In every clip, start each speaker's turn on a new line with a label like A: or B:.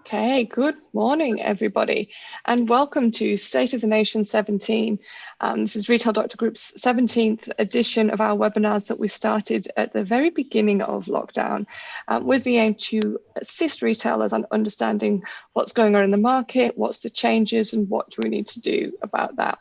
A: Okay, good morning, everybody, and welcome to State of the Nation 17. This is Retail Doctor Group's 17th edition of our webinars that we started at the very beginning of lockdown with the aim to assist retailers on understanding what's going on in the market, what's the changes, and what do we need to do about that.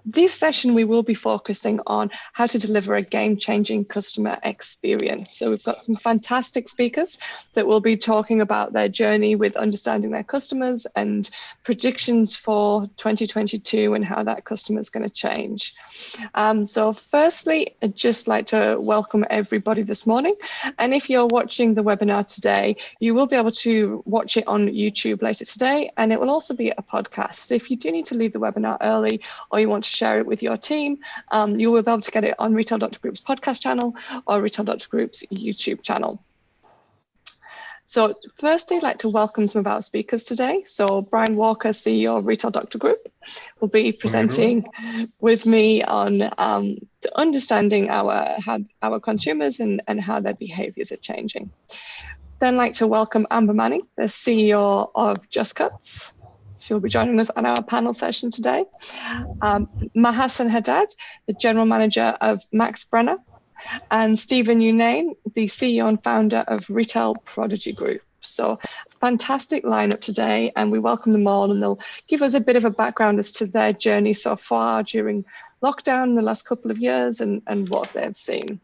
A: This session, we will be focusing on how to deliver a game-changing customer experience. So we've got some fantastic speakers that will be talking about their journey with understanding their customers and predictions for 2022 and how that customer is going to change. So firstly, I'd just like to welcome everybody this morning. And if you're watching the webinar today, you will be able to watch it on YouTube later today, and it will also be a podcast. So if you do need to leave the webinar early or you want to share it with your team, you will be able to get it on Retail Doctor Group's podcast channel or Retail Doctor Group's YouTube channel. So firstly, I'd like to welcome some of our speakers today. So Brian Walker, CEO of Retail Doctor Group, will be presenting with me on understanding our consumers and how their behaviours are changing. Then I'd like to welcome Amber Manning, the CEO of Just Cuts. She'll be joining us on our panel session today. Mahassen Haddad, the General Manager of Brenner, and Stephen Younane, the CEO and founder of Retail Prodigy Group. So fantastic lineup today, and we welcome them all, and they'll give us a bit of a background as to their journey so far during lockdown in the last couple of years and what they've seen.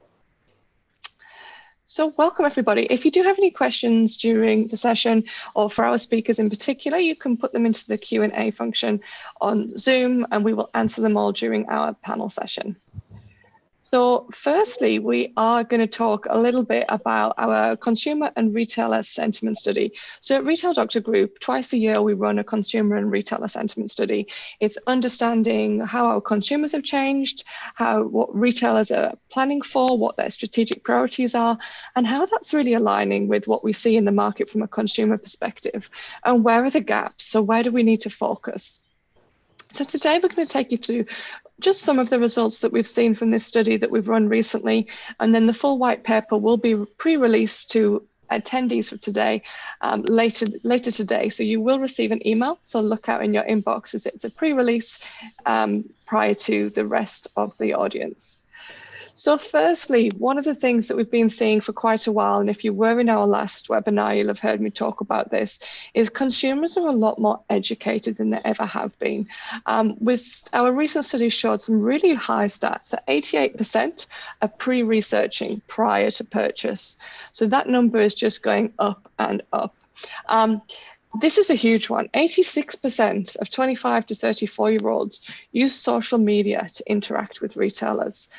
A: So welcome everybody. If you do have any questions during the session or for our speakers in particular, you can put them into the Q&A function on Zoom and we will answer them all during our panel session. So firstly, we are going to talk a little bit about our consumer and retailer sentiment study. So at Retail Doctor Group, twice a year, we run a consumer and retailer sentiment study. It's understanding how our consumers have changed, what retailers are planning for, what their strategic priorities are, and how that's really aligning with what we see in the market from a consumer perspective. And where are the gaps? So where do we need to focus? So today we're going to take you through just some of the results that we've seen from this study that we've run recently, and then the full white paper will be pre-released to attendees for today later today. So you will receive an email, so look out in your inbox as it's a pre-release prior to the rest of the audience. So firstly, one of the things that we've been seeing for quite a while, and if you were in our last webinar, you'll have heard me talk about this, is consumers are a lot more educated than they ever have been. With our recent study showed some really high stats. So 88% are pre-researching prior to purchase. So that number is just going up and up. This is a huge one. 86% of 25 to 34-year-olds use social media to interact with retailers.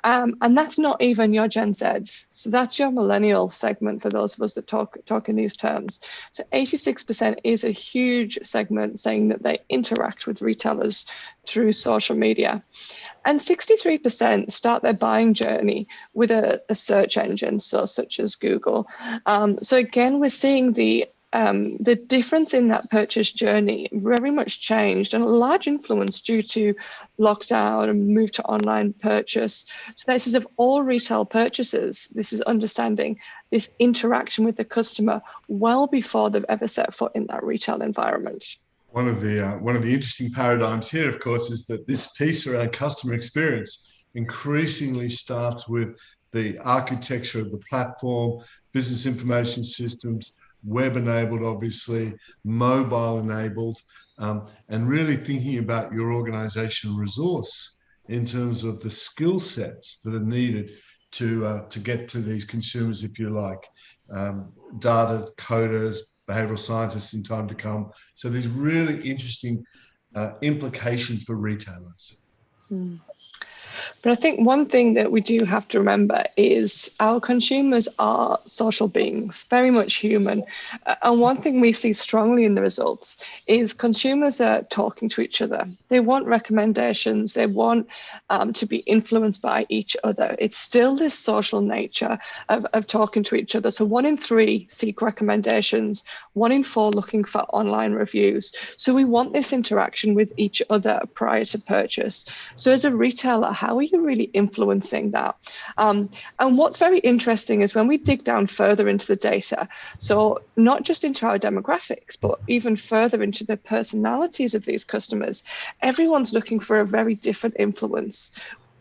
A: And that's not even your Gen Z. So that's your millennial segment for those of us that talk in these terms. So 86% is a huge segment saying that they interact with retailers through social media. And 63% start their buying journey with a search engine, so such as Google. So again, we're seeing the difference in that purchase journey very much changed, and a large influence due to lockdown and move to online purchase. So this is of all retail purchases, this is understanding this interaction with the customer well before they've ever set foot in that retail environment.
B: One of the interesting paradigms here, of course, is that this piece around customer experience increasingly starts with the architecture of the platform, business information systems, web-enabled, obviously, mobile-enabled, and really thinking about your organizational resource in terms of the skill sets that are needed to get to these consumers, if you like. Data coders, behavioral scientists in time to come. So there's really interesting implications for retailers.
A: But I think one thing that we do have to remember is our consumers are social beings, very much human. And one thing we see strongly in the results is consumers are talking to each other. They want recommendations. They want to be influenced by each other. It's still this social nature of talking to each other. So 1 in 3 seek recommendations, 1 in 4 looking for online reviews. So we want this interaction with each other prior to purchase. So as a retailer, how are you really influencing that? And what's very interesting is when we dig down further into the data, so not just into our demographics, but even further into the personalities of these customers, everyone's looking for a very different influence.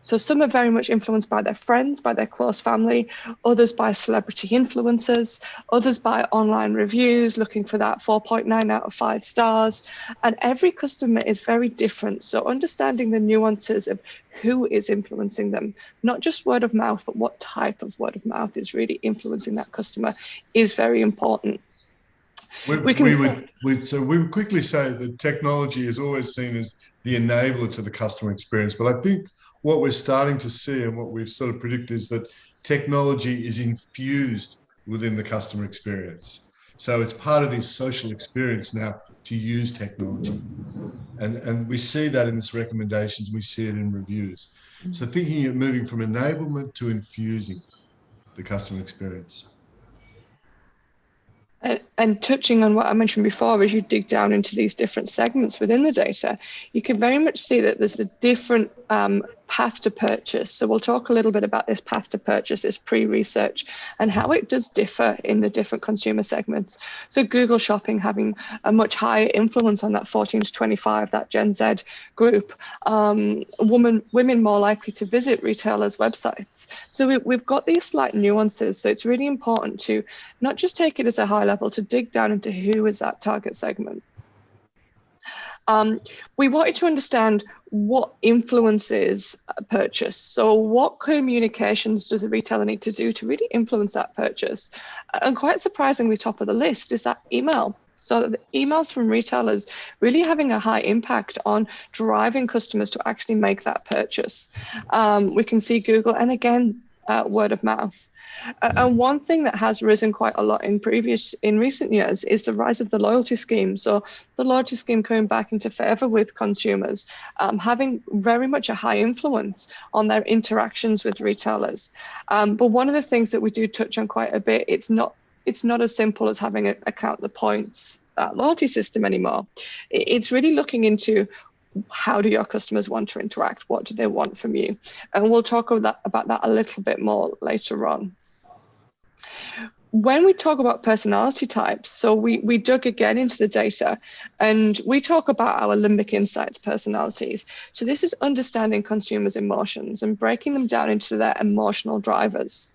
A: So some are very much influenced by their friends, by their close family, others by celebrity influencers, others by online reviews, looking for that 4.9 out of 5 stars. And every customer is very different. So understanding the nuances of who is influencing them, not just word of mouth, but what type of word of mouth is really influencing that customer is very important.
B: We would quickly say that technology is always seen as the enabler to the customer experience. But I think what we're starting to see and what we've sort of predicted is that technology is infused within the customer experience. So it's part of the social experience now to use technology. And we see that in its recommendations, we see it in reviews. So thinking of moving from enablement to infusing the customer experience.
A: And touching on what I mentioned before, as you dig down into these different segments within the data, you can very much see that there's a different path to purchase. So we'll talk a little bit about this path to purchase, this pre-research, and how it does differ in the different consumer segments. So Google Shopping having a much higher influence on that 14 to 25, that Gen Z group, women more likely to visit retailers' websites. So we've got these slight nuances. So it's really important to not just take it as a high level, to dig down into who is that target segment. We wanted to understand what influences a purchase. So what communications does a retailer need to do to really influence that purchase? And quite surprisingly, top of the list is that email. So the emails from retailers really having a high impact on driving customers to actually make that purchase. We can see Google, and again, word of mouth. And one thing that has risen quite a lot in recent years is the rise of the loyalty scheme. So the loyalty scheme coming back into favour with consumers, having very much a high influence on their interactions with retailers. But one of the things that we do touch on quite a bit, it's not as simple as having a count the points loyalty system anymore. It's really looking into how do your customers want to interact? What do they want from you? And we'll talk about that a little bit more later on. When we talk about personality types, so we dug again into the data and we talk about our limbic insights personalities. So this is understanding consumers' emotions and breaking them down into their emotional drivers.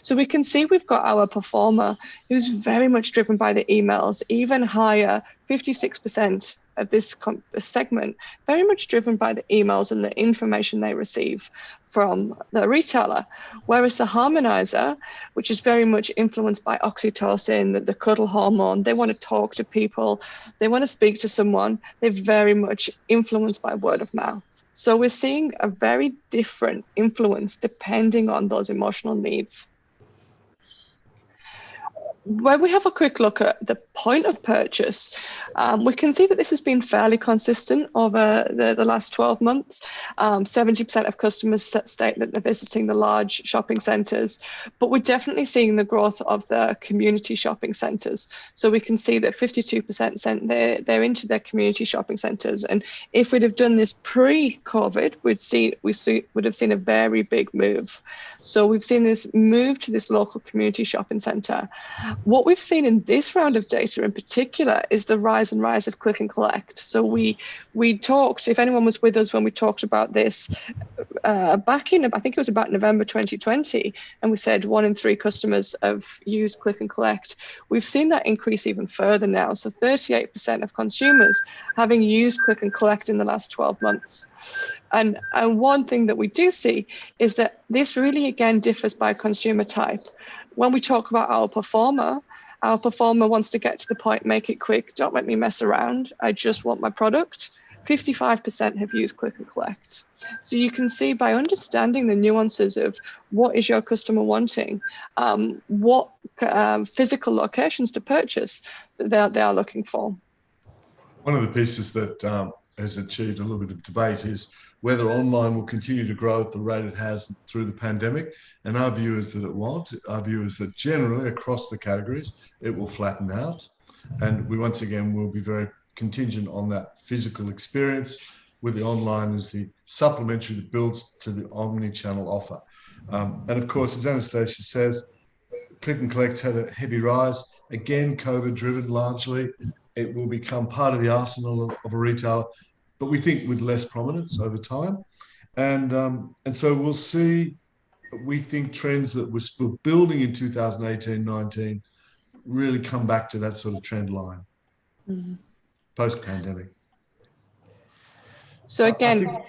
A: So we can see we've got our performer who's very much driven by the emails, even higher, 56% of this segment, very much driven by the emails and the information they receive from the retailer. Whereas the harmonizer, which is very much influenced by oxytocin, the cuddle hormone, they want to talk to people, they want to speak to someone, they're very much influenced by word of mouth. So we're seeing a very different influence depending on those emotional needs. When we have a quick look at the point of purchase, we can see that this has been fairly consistent over the last 12 months. 70% of customers state that they're visiting the large shopping centres, but we're definitely seeing the growth of the community shopping centres. So we can see that 52% sent they're into their community shopping centres. And if we'd have done this pre-COVID, we would have seen a very big move. So we've seen this move to this local community shopping centre. What we've seen in this round of data in particular is the rise of click and collect. So we talked, if anyone was with us when we talked about this back in, I think it was about November 2020, and we said 1 in 3 customers have used click and collect. We've seen that increase even further now. So 38% of consumers having used click and collect in the last 12 months. And one thing that we do see is that this really, again, differs by consumer type. When we talk about our performer wants to get to the point, make it quick, don't let me mess around, I just want my product. 55% have used click and collect. So you can see by understanding the nuances of what is your customer wanting, what physical locations to purchase that they are looking for.
B: One of the pieces that has achieved a little bit of debate is whether online will continue to grow at the rate it has through the pandemic. And our view is that it won't. Our view is that generally across the categories, it will flatten out. And we once again will be very contingent on that physical experience. with the online as the supplementary that builds to the omni-channel offer. And of course, as Anastasia says, click and collect had a heavy rise. Again, COVID-driven largely. It will become part of the arsenal of a retailer, but we think with less prominence over time. And so we'll see, we think trends that were still building in 2018-19 really come back to that sort of trend line post-pandemic.
A: So again,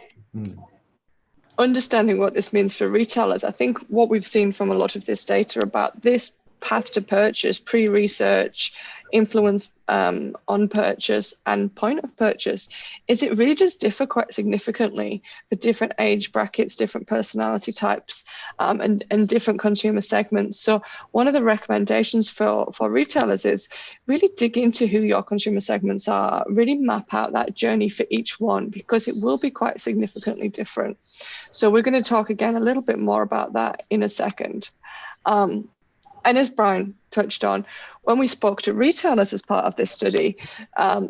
A: understanding what this means for retailers, I think what we've seen from a lot of this data about this path to purchase, pre-research, influence on purchase and point of purchase, is it really does differ quite significantly for different age brackets, different personality types, and different consumer segments. So one of the recommendations for retailers is really dig into who your consumer segments are, really map out that journey for each one, because it will be quite significantly different. So we're going to talk again a little bit more about that in a second. And as Brian touched on, when we spoke to retailers as part of this study,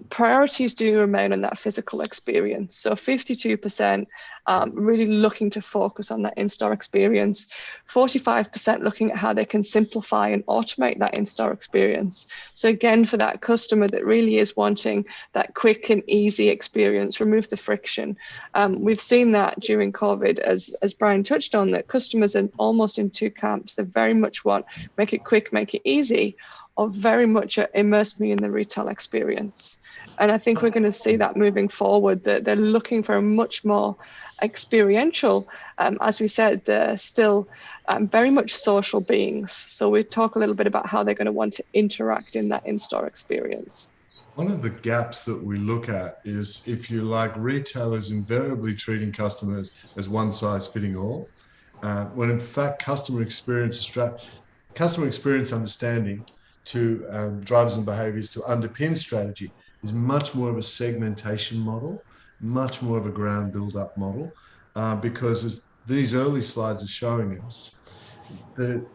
A: priorities do remain on that physical experience. So 52% really looking to focus on that in-store experience, 45% looking at how they can simplify and automate that in-store experience. So again, for that customer that really is wanting that quick and easy experience, remove the friction. We've seen that during COVID, as Brian touched on, that customers are almost in two camps. They very much want, make it quick, make it easy, or very much immerse me in the retail experience. And I think we're going to see that moving forward, that they're looking for a much more experiential. As we said, they're still very much social beings. So we talk a little bit about how they're going to want to interact in that in-store experience.
B: One of the gaps that we look at is, if you like, retailers invariably treating customers as one size fitting all, when in fact customer experience understanding to drivers and behaviours to underpin strategy is much more of a segmentation model, much more of a ground build-up model, because as these early slides are showing us, the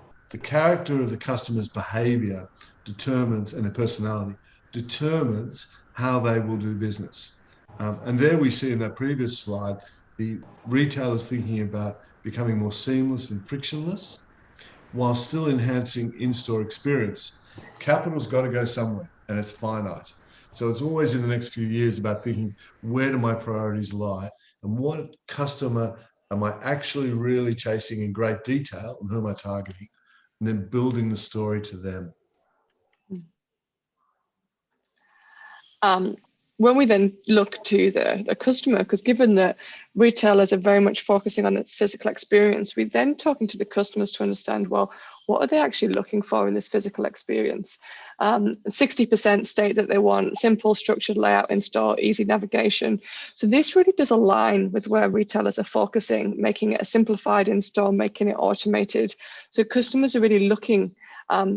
B: character of the customer's behaviour determines, and their personality determines how they will do business. And there we see in that previous slide, the retailers thinking about becoming more seamless and frictionless while still enhancing in-store experience. Capital's got to go somewhere, and it's finite. So it's always in the next few years about thinking, where do my priorities lie, and what customer am I actually really chasing in great detail, and who am I targeting, and then building the story to them.
A: When we then look to the customer, because given that retailers are very much focusing on its physical experience, we then talking to the customers to understand, well, what are they actually looking for in this physical experience? 60% state that they want simple, structured layout in store, easy navigation. So this really does align with where retailers are focusing, making it a simplified in store, making it automated. So customers are really looking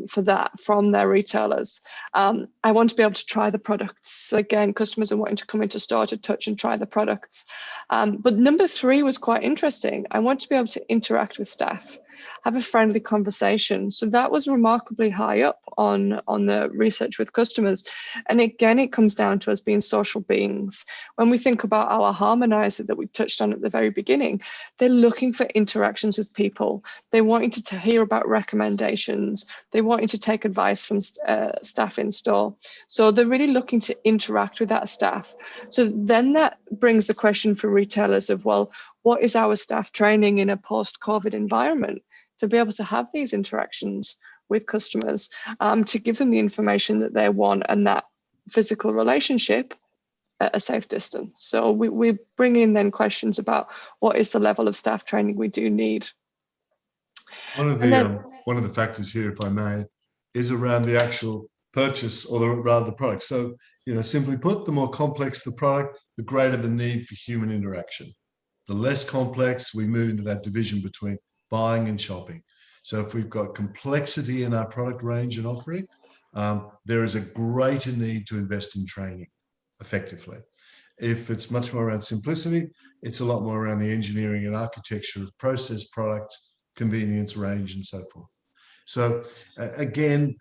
A: for that from their retailers. I want to be able to try the products. So again, customers are wanting to come into store to touch and try the products. But number 3 was quite interesting. I want to be able to interact with staff, have a friendly conversation. So that was remarkably high up on the research with customers. And again, it comes down to us being social beings. When we think about our harmonizer that we touched on at the very beginning, they're looking for interactions with people. They wanting to hear about recommendations. They wanting to take advice from staff in store. So they're really looking to interact with that staff. So then that brings the question for retailers of, well, what is our staff training in a post-COVID environment to be able to have these interactions with customers, to give them the information that they want and that physical relationship at a safe distance. So we bring in then questions about what is the level of staff training we do need.
B: One of the factors here, if I may, is around the actual purchase, or rather the product. So, simply put, the more complex the product, the greater the need for human interaction. The less complex, we move into that division between buying and shopping. So if we've got complexity in our product range and offering, there is a greater need to invest in training effectively. If it's much more around simplicity, it's a lot more around the engineering and architecture of process, product, convenience, range, and so forth. So again,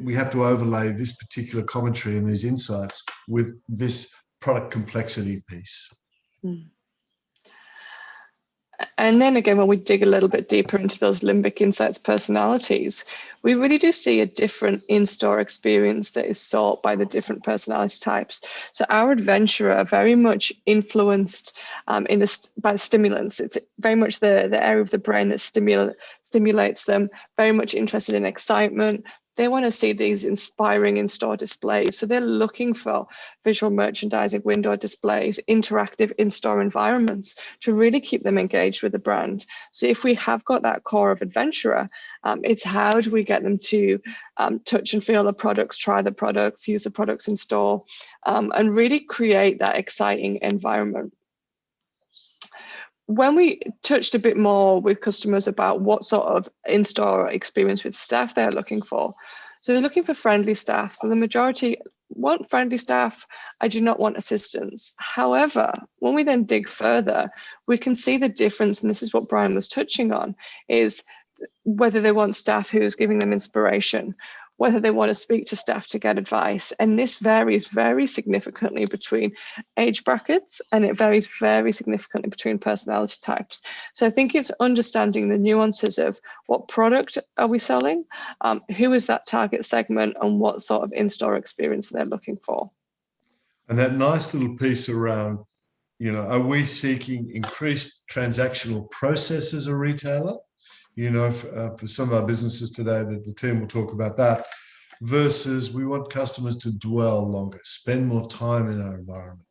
B: we have to overlay this particular commentary and these insights with this product complexity piece.
A: Mm. And then again, when we dig a little bit deeper into those limbic insights personalities, we really do see a different in-store experience that is sought by the different personality types. So our adventurer are very much influenced by the stimulants. It's very much the area of the brain that stimulates them, very much interested in excitement. They want to see these inspiring in-store displays. So they're looking for visual merchandising, window displays, interactive in-store environments to really keep them engaged with the brand. So if we have got that core of adventurer, it's how do we get them to touch and feel the products, try the products, use the products in store, and really create that exciting environment. When we touched a bit more with customers about what sort of in-store experience with staff they're looking for, so they're looking for friendly staff. So the majority want friendly staff. I do not want assistants. However, when we then dig further, we can see the difference, and this is what Brian was touching on, is whether they want staff who's giving them inspiration, whether they want to speak to staff to get advice. And this varies very significantly between age brackets, and it varies very significantly between personality types. So I think it's understanding the nuances of what product are we selling, who is that target segment, and what sort of in-store experience they're looking for.
B: And that nice little piece around, are we seeking increased transactional process as a retailer? For some of our businesses today, the team will talk about that, versus we want customers to dwell longer, spend more time in our environment.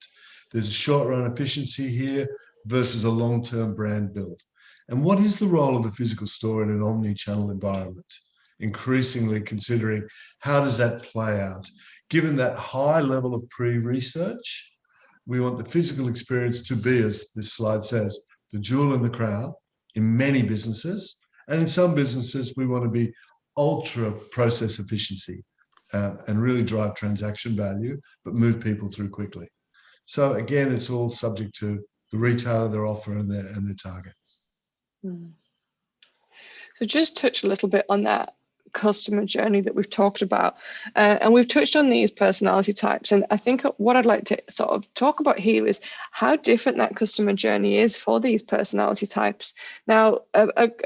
B: There's a short-run efficiency here versus a long-term brand build. And what is the role of the physical store in an omni-channel environment? Increasingly considering how does that play out? Given that high level of pre-research, we want the physical experience to be, as this slide says, the jewel in the crown in many businesses. And in some businesses, we want to be ultra process efficiency and really drive transaction value, but move people through quickly. So again, it's all subject to the retailer, their offer, and their target.
A: So just touch a little bit on that customer journey that we've talked about, and we've touched on these personality types, and I think what I'd like to sort of talk about here is how different that customer journey is for these personality types. Now,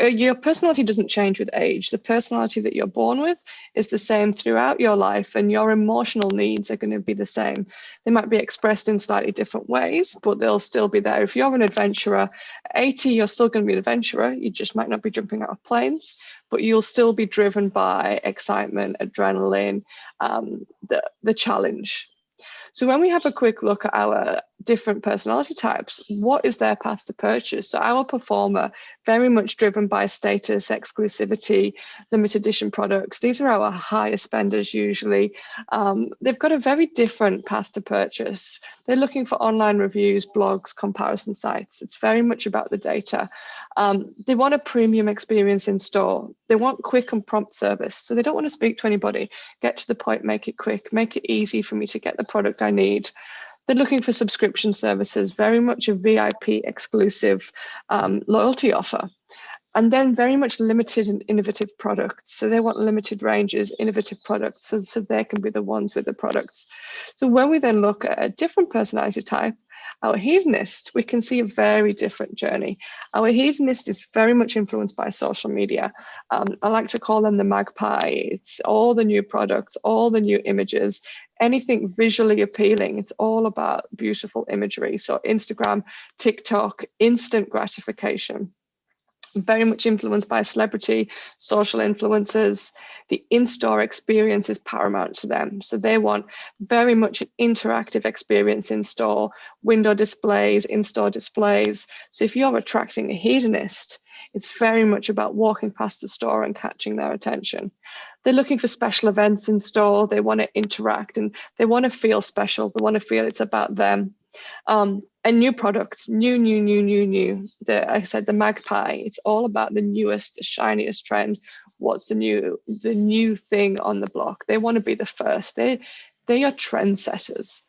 A: your personality doesn't change with age. The personality that you're born with is the same throughout your life, and your emotional needs are going to be the same. They might be expressed in slightly different ways, but they'll still be there. If you're an adventurer, at 80, you're still going to be an adventurer. You just might not be jumping out of planes, but you'll still be driven by excitement, adrenaline, the challenge. So when we have a quick look at our different personality types, what is their path to purchase? So our performer, very much driven by status, exclusivity, limited edition products. These are our highest spenders usually. They've got a very different path to purchase. They're looking for online reviews, blogs, comparison sites. It's very much about the data. They want a premium experience in store. They want quick and prompt service. So they don't want to speak to anybody. Get to the point, make it quick, make it easy for me to get the product I need. They're looking for subscription services, very much a VIP exclusive loyalty offer. And then very much limited and innovative products. So they want limited ranges, innovative products, so they can be the ones with the products. So when we then look at a different personality type, our hedonist, we can see a very different journey. Our hedonist is very much influenced by social media. I like to call them the magpie. It's all the new products, all the new images, anything visually appealing. It's all about beautiful imagery. So Instagram, TikTok, instant gratification. Very much influenced by celebrity, social influencers. The in-store experience is paramount to them. So they want very much an interactive experience in store, window displays, in-store displays. So if you're attracting a hedonist, it's very much about walking past the store and catching their attention. They're looking for special events in store. They want to interact and they want to feel special. They want to feel it's about them. And new products, new. Like I said, the magpie, it's all about the newest, the shiniest trend. What's the new thing on the block? They want to be the first. They are trendsetters.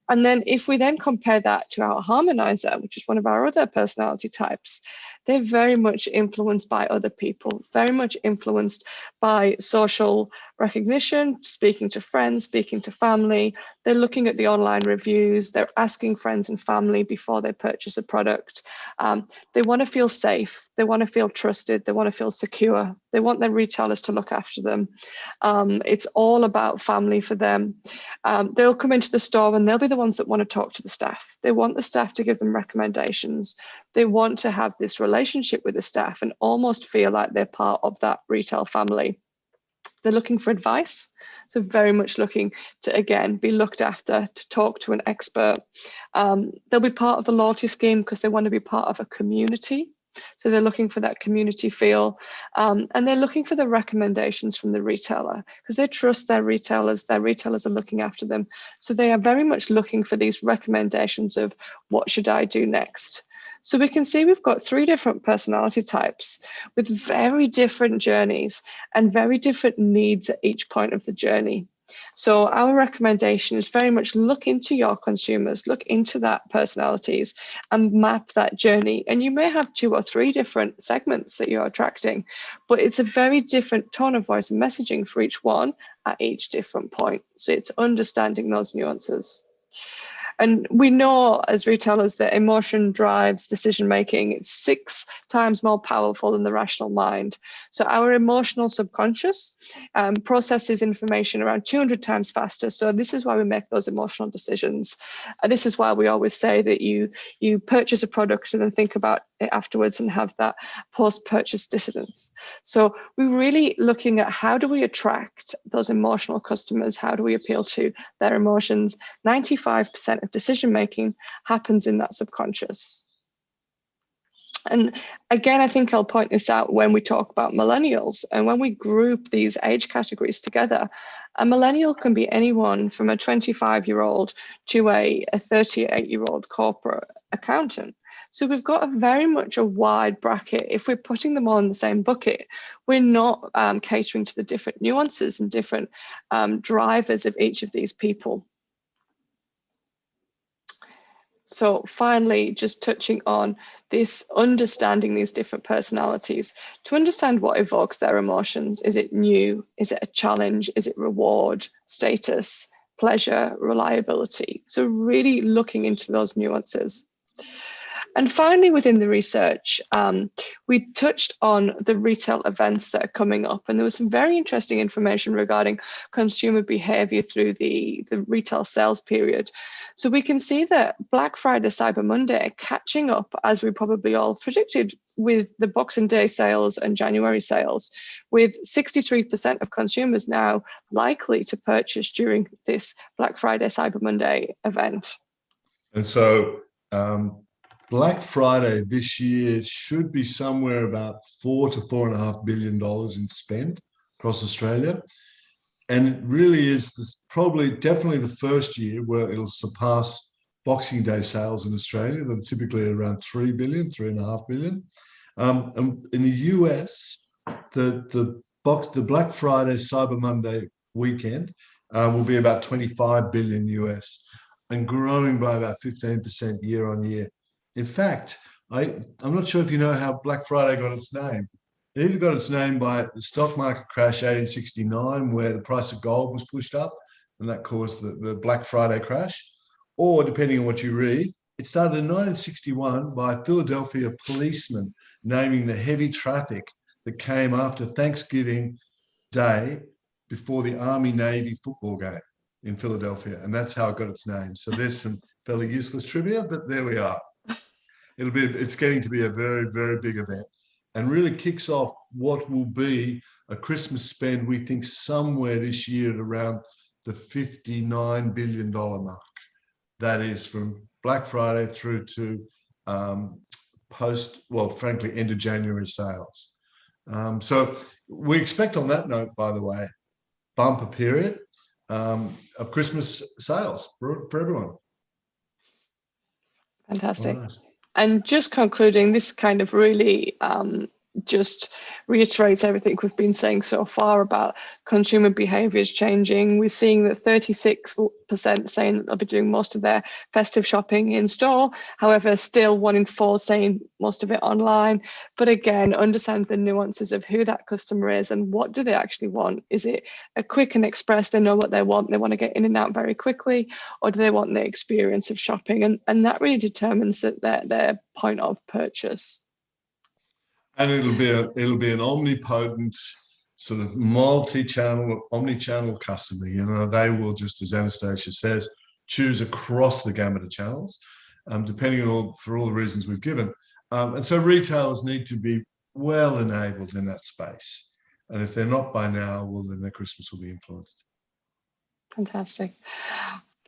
A: And then if we then compare that to our harmonizer, which is one of our other personality types, they're very much influenced by other people, very much influenced by social recognition, speaking to friends, speaking to family. They're looking at the online reviews, they're asking friends and family before they purchase a product. They want to feel safe, they want to feel trusted, they want to feel secure, they want their retailers to look after them. It's all about family for them. They'll come into the store and they'll be the ones that want to talk to the staff. They want the staff to give them recommendations. They want to have this relationship with the staff and almost feel like they're part of that retail family. They're looking for advice, so very much looking to, again, be looked after, to talk to an expert. They'll be part of the loyalty scheme because they want to be part of a community. So they're looking for that community feel, and they're looking for the recommendations from the retailer because they trust their retailers are looking after them. So they are very much looking for these recommendations of what should I do next. So we can see we've got 3 different personality types with very different journeys and very different needs at each point of the journey. So our recommendation is very much look into your consumers, look into that personalities and map that journey. And you may have 2 or 3 different segments that you're attracting, but it's a very different tone of voice and messaging for each one at each different point. So it's understanding those nuances. And we know as retailers that emotion drives decision making. It's 6 times more powerful than the rational mind. So our emotional subconscious processes information around 200 times faster. So this is why we make those emotional decisions. And this is why we always say that you purchase a product and then think about it afterwards and have that post-purchase dissonance. So we're really looking at how do we attract those emotional customers? How do we appeal to their emotions? 95% of decision making happens in that subconscious. And again, I think I'll point this out when we talk about millennials and when we group these age categories together. A millennial can be anyone from a 25-year-old to a 38-year-old corporate accountant. So we've got a very much a wide bracket. If we're putting them all in the same bucket, we're not catering to the different nuances and different drivers of each of these people. So finally, just touching on this, understanding these different personalities, to understand what evokes their emotions. Is it new? Is it a challenge? Is it reward, status, pleasure, reliability? So really looking into those nuances. And finally, within the research, we touched on the retail events that are coming up, and there was some very interesting information regarding consumer behavior through the retail sales period. So we can see that Black Friday, Cyber Monday are catching up, as we probably all predicted, with the Boxing Day sales and January sales, with 63% of consumers now likely to purchase during this Black Friday, Cyber Monday event.
B: And so Black Friday this year should be somewhere about $4 to $4.5 billion in spend across Australia. And it really is definitely the first year where it'll surpass Boxing Day sales in Australia. They're typically around $3 billion, $3.5 billion. And in the US, the Black Friday, Cyber Monday weekend will be about 25 billion US and growing by about 15% year on year. In fact, I'm not sure if you know how Black Friday got its name. It either got its name by the stock market crash 1869, where the price of gold was pushed up, and that caused the Black Friday crash, or depending on what you read, it started in 1961 by a Philadelphia policeman naming the heavy traffic that came after Thanksgiving Day before the Army-Navy football game in Philadelphia, and that's how it got its name. So there's some fairly useless trivia, but there we are. It's getting to be a very, very big event and really kicks off what will be a Christmas spend, we think, somewhere this year at around the $59 billion mark. That is from Black Friday through to frankly, end of January sales. So we expect on that note, by the way, bumper period of Christmas sales for everyone.
A: Fantastic. Right. And just concluding, this kind of really just reiterates everything we've been saying so far about consumer behaviours changing. We're seeing that 36% saying that they'll be doing most of their festive shopping in store. However, still 1 in 4 saying most of it online. But again, understand the nuances of who that customer is and what do they actually want. Is it a quick and express, they know what they want to get in and out very quickly, or do they want the experience of shopping? And that really determines that their point of purchase.
B: And it'll be an omnipotent sort of multi-channel, omni-channel customer. You know, they will, just as Anastasia says, choose across the gamut of channels, depending on for all the reasons we've given. And so retailers need to be well enabled in that space. And if they're not by now, well, then their Christmas will be influenced.
A: Fantastic.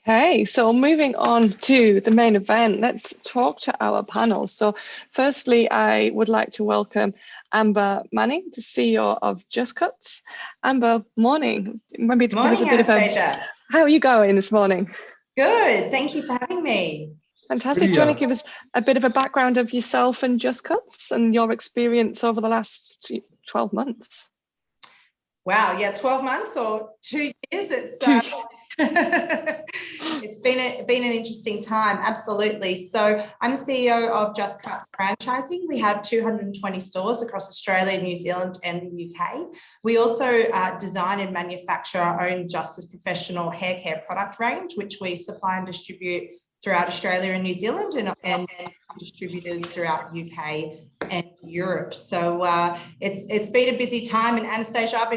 A: Okay, so moving on to the main event, let's talk to our panel. So firstly, I would like to welcome Amber Manning, the CEO of Just Cuts. Amber, morning. Maybe to
C: morning,
A: give us a bit
C: Anastasia.
A: How are you going this morning?
C: Good, thank you for having me.
A: Fantastic. Do you want to give us a bit of a background of yourself and Just Cuts and your experience over the last 12 months?
C: Wow, yeah, 12 months or 2 years. It's it's been an interesting time, absolutely. So I'm the CEO of Just Cuts Franchising. We have 220 stores across Australia, New Zealand and the UK. We also design and manufacture our own Just as Professional hair care product range, which we supply and distribute throughout Australia and New Zealand and distributors throughout UK and Europe. So it's been a busy time. And Anastasia, I've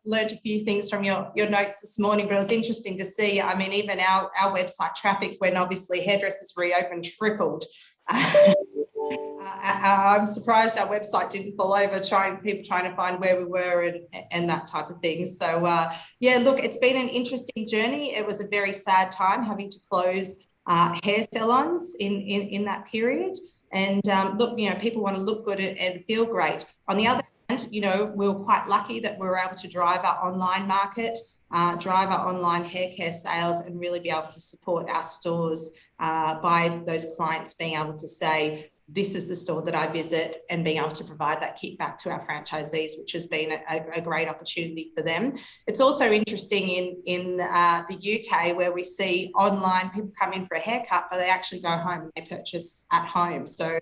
C: learned a few things from your notes this morning, but it was interesting to see, I mean, even our website traffic, when obviously hairdressers reopened, tripled. I'm surprised our website didn't fall over, people trying to find where we were and that type of thing. So yeah, look, it's been an interesting journey. It was a very sad time having to close hair salons in that period. And look, you know, people want to look good and feel great. On the other hand, you know, we were quite lucky that we were able to drive our online market, drive our online hair care sales, and really be able to support our stores by those clients being able to say, this is the store that I visit, and being able to provide that kickback to our franchisees, which has been a great opportunity for them. It's also interesting in the UK, where we see online people come in for a haircut, but they actually go home and they purchase at home. So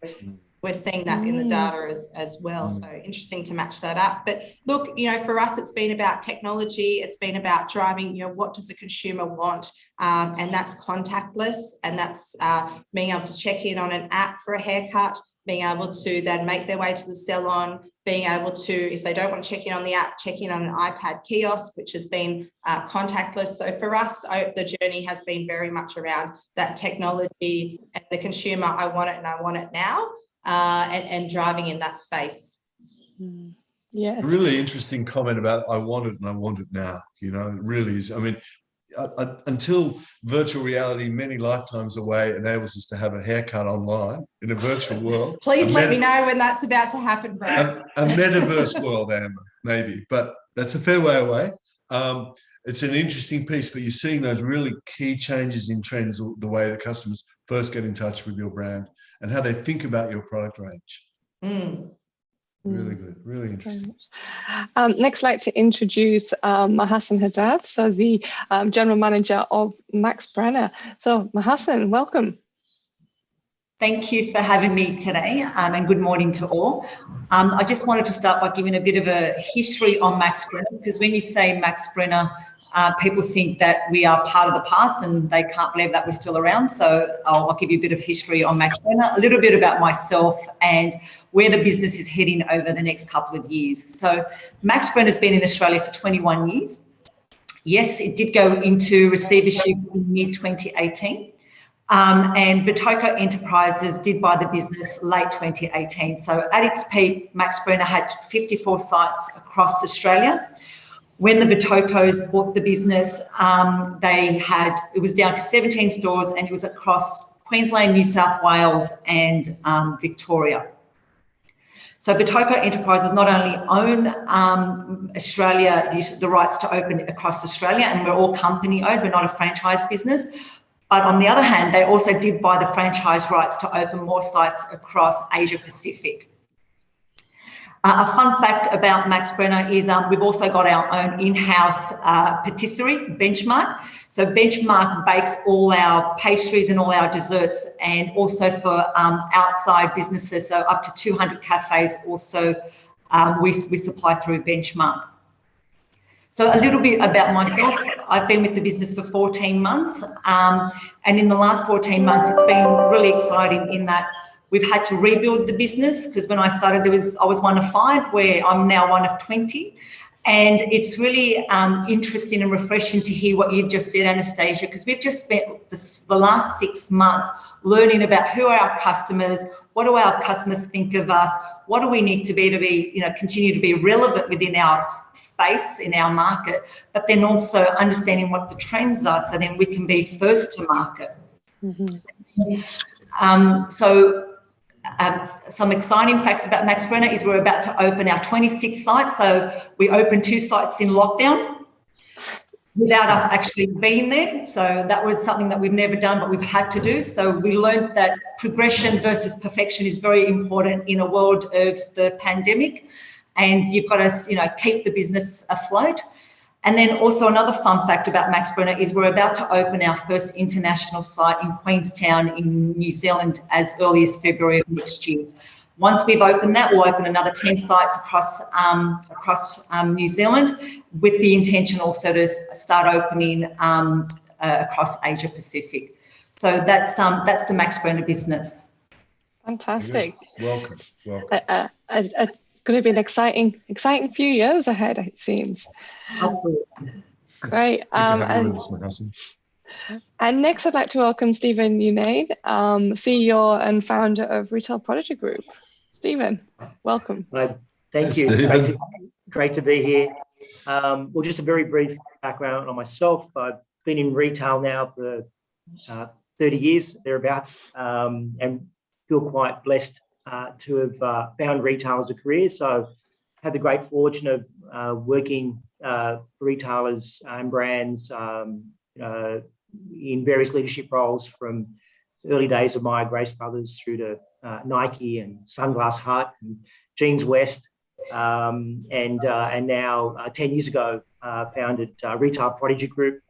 C: we're seeing that in the data as well. So interesting to match that up. But look, you know, for us, it's been about technology. It's been about driving, you know, what does the consumer want? And that's contactless. And that's being able to check in on an app for a haircut, being able to then make their way to the salon, being able to, if they don't want to check in on the app, check in on an iPad kiosk, which has been contactless. So for us, the journey has been very much around that technology and the consumer. I want it and I want it now. And driving in that space.
A: Yeah,
B: a really interesting comment about I want it and I want it now. You know, it really is. I mean, until virtual reality many lifetimes away enables us to have a haircut online in a virtual world.
C: Please let me know when that's about to happen, Brad.
B: A metaverse world, Amber, maybe, but that's a fair way away. It's an interesting piece, but you're seeing those really key changes in trends, the way the customers first get in touch with your brand and how they think about your product range. Really good, really interesting.
A: Next, I'd like to introduce Mahassen Haddad, so the General Manager of Max Brenner. So Mahassen, welcome.
D: Thank you for having me today, and good morning to all. I just wanted to start by giving a bit of a history on Max Brenner, because when you say Max Brenner, people think that we are part of the past and they can't believe that we're still around. So I'll give you a bit of history on Max Brenner, a little bit about myself and where the business is heading over the next couple of years. So Max Brenner's been in Australia for 21 years. Yes, it did go into receivership in mid-2018. And Vitoco Enterprises did buy the business late 2018. So at its peak, Max Brenner had 54 sites across Australia. When the Vitocos bought the business, it was down to 17 stores, and it was across Queensland, New South Wales and Victoria. So Vitoco Enterprises not only own Australia, the rights to open across Australia, and we're all company owned, we're not a franchise business. But on the other hand, they also did buy the franchise rights to open more sites across Asia Pacific. A fun fact about Max Brenner is we've also got our own in-house patisserie, Benchmark. So Benchmark bakes all our pastries and all our desserts, and also for outside businesses, so up to 200 cafes also we supply through Benchmark. So a little bit about myself. I've been with the business for 14 months, and in the last 14 months, it's been really exciting in that we've had to rebuild the business, because when I started, I was one of 5, where I'm now one of 20. And it's really interesting and refreshing to hear what you've just said, Anastasia, because we've just spent the last 6 months learning about who are our customers, what do our customers think of us, what do we need to be, continue to be relevant within our space, in our market, but then also understanding what the trends are, so then we can be first to market. Some exciting facts about Max Brenner is we're about to open our 26th site. So we opened 2 sites in lockdown without us actually being there. So that was something that we've never done, but we've had to do. So we learned that progression versus perfection is very important in a world of the pandemic, and you've got to, keep the business afloat. And then also another fun fact about Max Brenner is we're about to open our first international site in Queenstown in New Zealand as early as February of next year. Once we've opened that, we'll open another 10 sites across New Zealand, with the intention also to start opening across Asia Pacific. So that's the Max Brenner business.
A: Fantastic.
B: Welcome.
A: It's going to be an exciting few years ahead, it seems.
D: Absolutely.
A: Great. And next, I'd like to welcome Stephen Younane, CEO and founder of Retail Prodigy Group. Stephen, welcome.
E: Thank you. Great to be here. Well, just a very brief background on myself. I've been in retail now for 30 years, thereabouts, and feel quite blessed to have found retail as a career. So had the great fortune of working for retailers and brands in various leadership roles, from the early days of my Grace Brothers through to Nike and Sunglass Hut and Jeans West, and now 10 years ago founded Retail Prodigy Group.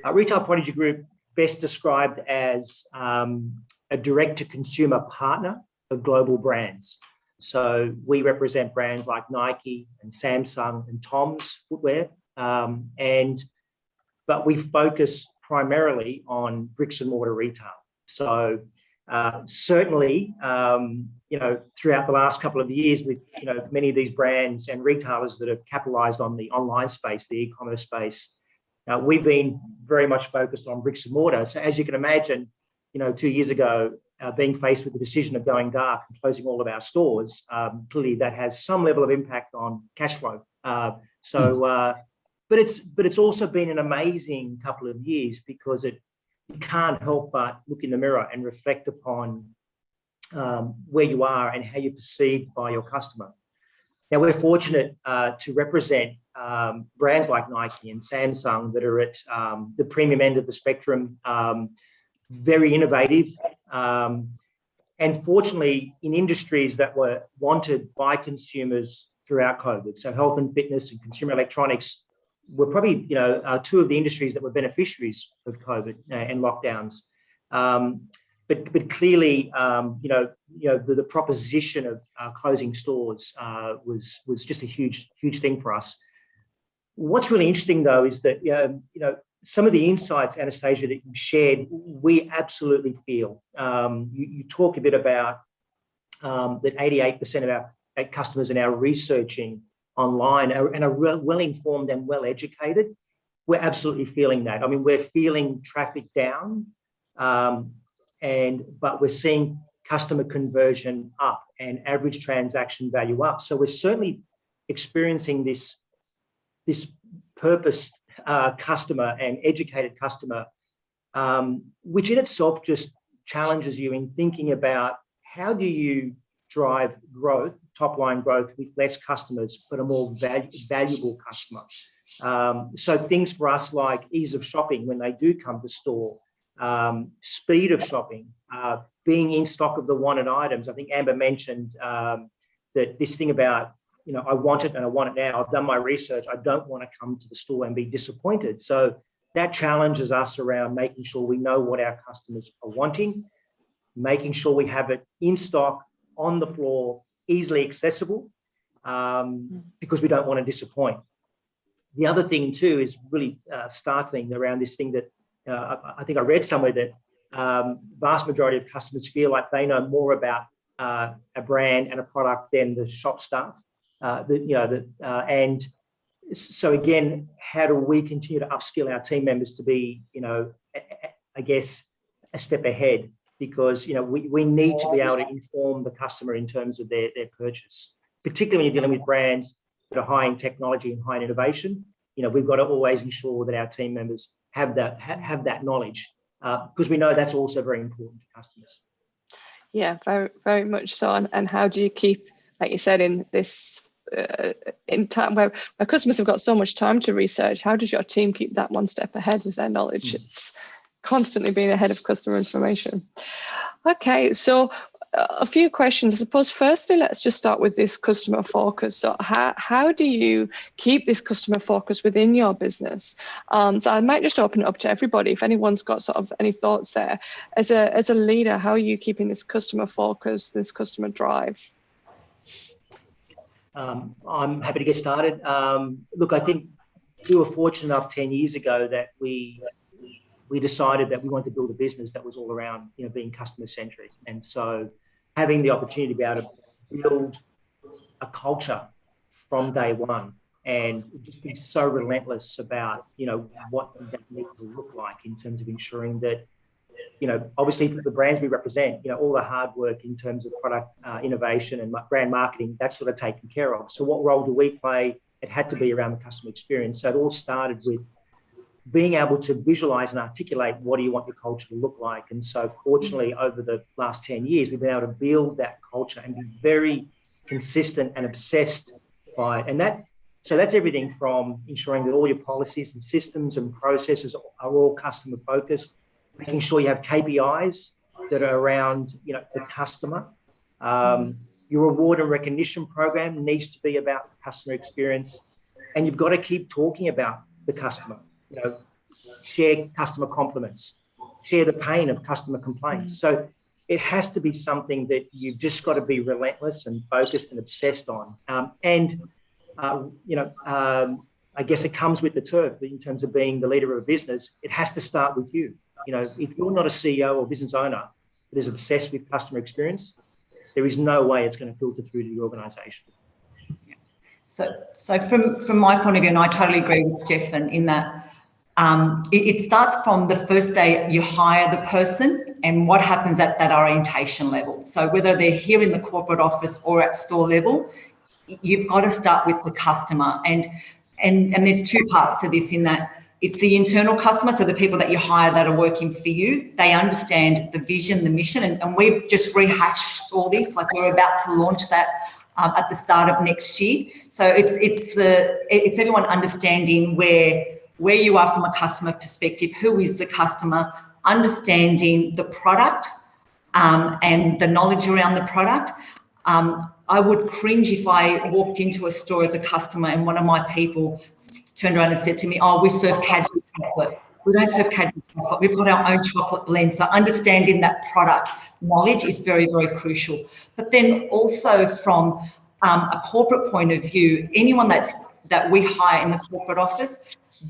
E: Retail Prodigy Group, best described as a direct-to-consumer partner of global brands. So we represent brands like Nike and Samsung and Tom's footwear, but we focus primarily on bricks and mortar retail. So certainly, throughout the last couple of years, with many of these brands and retailers that have capitalised on the online space, the e-commerce space, we've been very much focused on bricks and mortar. So as you can imagine, 2 years ago, being faced with the decision of going dark and closing all of our stores, clearly that has some level of impact on cash flow. But it's also been an amazing couple of years, because you can't help but look in the mirror and reflect upon where you are and how you're perceived by your customer. Now, we're fortunate to represent brands like Nike and Samsung that are at the premium end of the spectrum, very innovative, and fortunately in industries that were wanted by consumers throughout COVID. So health and fitness and consumer electronics were probably, 2 of the industries that were beneficiaries of COVID and lockdowns. But clearly, the proposition of closing stores was just a huge thing for us. What's really interesting, though, is that some of the insights, Anastasia, that you shared, we absolutely feel. You talk a bit about that 88% of our customers are now researching online and are well-informed and well-educated. We're absolutely feeling that. I mean, we're feeling traffic down, but we're seeing customer conversion up and average transaction value up. So we're certainly experiencing this purposed customer and educated customer, which in itself just challenges you in thinking about how do you drive growth, top line growth, with less customers, but a more valuable customer. So things for us like ease of shopping when they do come to store, speed of shopping, being in stock of the wanted items. I think Amber mentioned that this thing about I want it and I want it now. I've done my research. I don't want to come to the store and be disappointed. So that challenges us around making sure we know what our customers are wanting, making sure we have it in stock, on the floor, easily accessible, because we don't want to disappoint. The other thing too is really startling around this thing that I think I read somewhere that vast majority of customers feel like they know more about a brand and a product than the shop staff. And so again, how do we continue to upskill our team members to be, I guess, a step ahead? Because we need to be able to inform the customer in terms of their purchase, particularly when you're dealing with brands that are high in technology and high in innovation. We've got to always ensure that our team members have that knowledge, because we know that's also very important to customers.
A: Yeah, very, very much so. And how do you keep, like you said, in this in time where customers have got so much time to research, how does your team keep that one step ahead with their knowledge? It's constantly being ahead of customer information. Okay, so a few questions. I suppose firstly, let's just start with this customer focus. So how do you keep this customer focus within your business? So I might just open it up to everybody. If anyone's got sort of any thoughts there, as a leader, how are you keeping this customer focus, this customer drive?
E: I'm happy to get started. Look, I think we were fortunate enough 10 years ago that we decided that we wanted to build a business that was all around, being customer centric. And so having the opportunity to be able to build a culture from day one and just be so relentless about, what that needs to look like in terms of ensuring that, obviously for the brands we represent, all the hard work in terms of product innovation and brand marketing, that's sort of taken care of. So what role do we play? It had to be around the customer experience. So it all started with being able to visualize and articulate what do you want your culture to look like. And so fortunately, over the last 10 years, we've been able to build that culture and be very consistent and obsessed by it. And that's everything from ensuring that all your policies and systems and processes are all customer focused, making sure you have KPIs that are around, the customer. Your reward and recognition program needs to be about the customer experience. And you've got to keep talking about the customer. Share customer compliments, share the pain of customer complaints. So it has to be something that you've just got to be relentless and focused and obsessed on. I guess it comes with the turf in terms of being the leader of a business. It has to start with you. If you're not a CEO or business owner that is obsessed with customer experience, there is no way it's going to filter through to the organisation.
D: So from my point of view, and I totally agree with Stefan in that it starts from the first day you hire the person and what happens at that orientation level. So whether they're here in the corporate office or at store level, you've got to start with the customer. And there's two parts to this in that it's the internal customer, so the people that you hire that are working for you, they understand the vision, the mission, and we've just rehashed all this, like we're about to launch that at the start of next year. So it's everyone understanding where you are from a customer perspective, who is the customer, understanding the product and the knowledge around the product. I would cringe if I walked into a store as a customer and one of my people turned around and said to me, "Oh, we serve Cadbury chocolate." We don't serve Cadbury chocolate. We've got our own chocolate blend. So understanding that product knowledge is very, very crucial. But then also from a corporate point of view, anyone that we hire in the corporate office,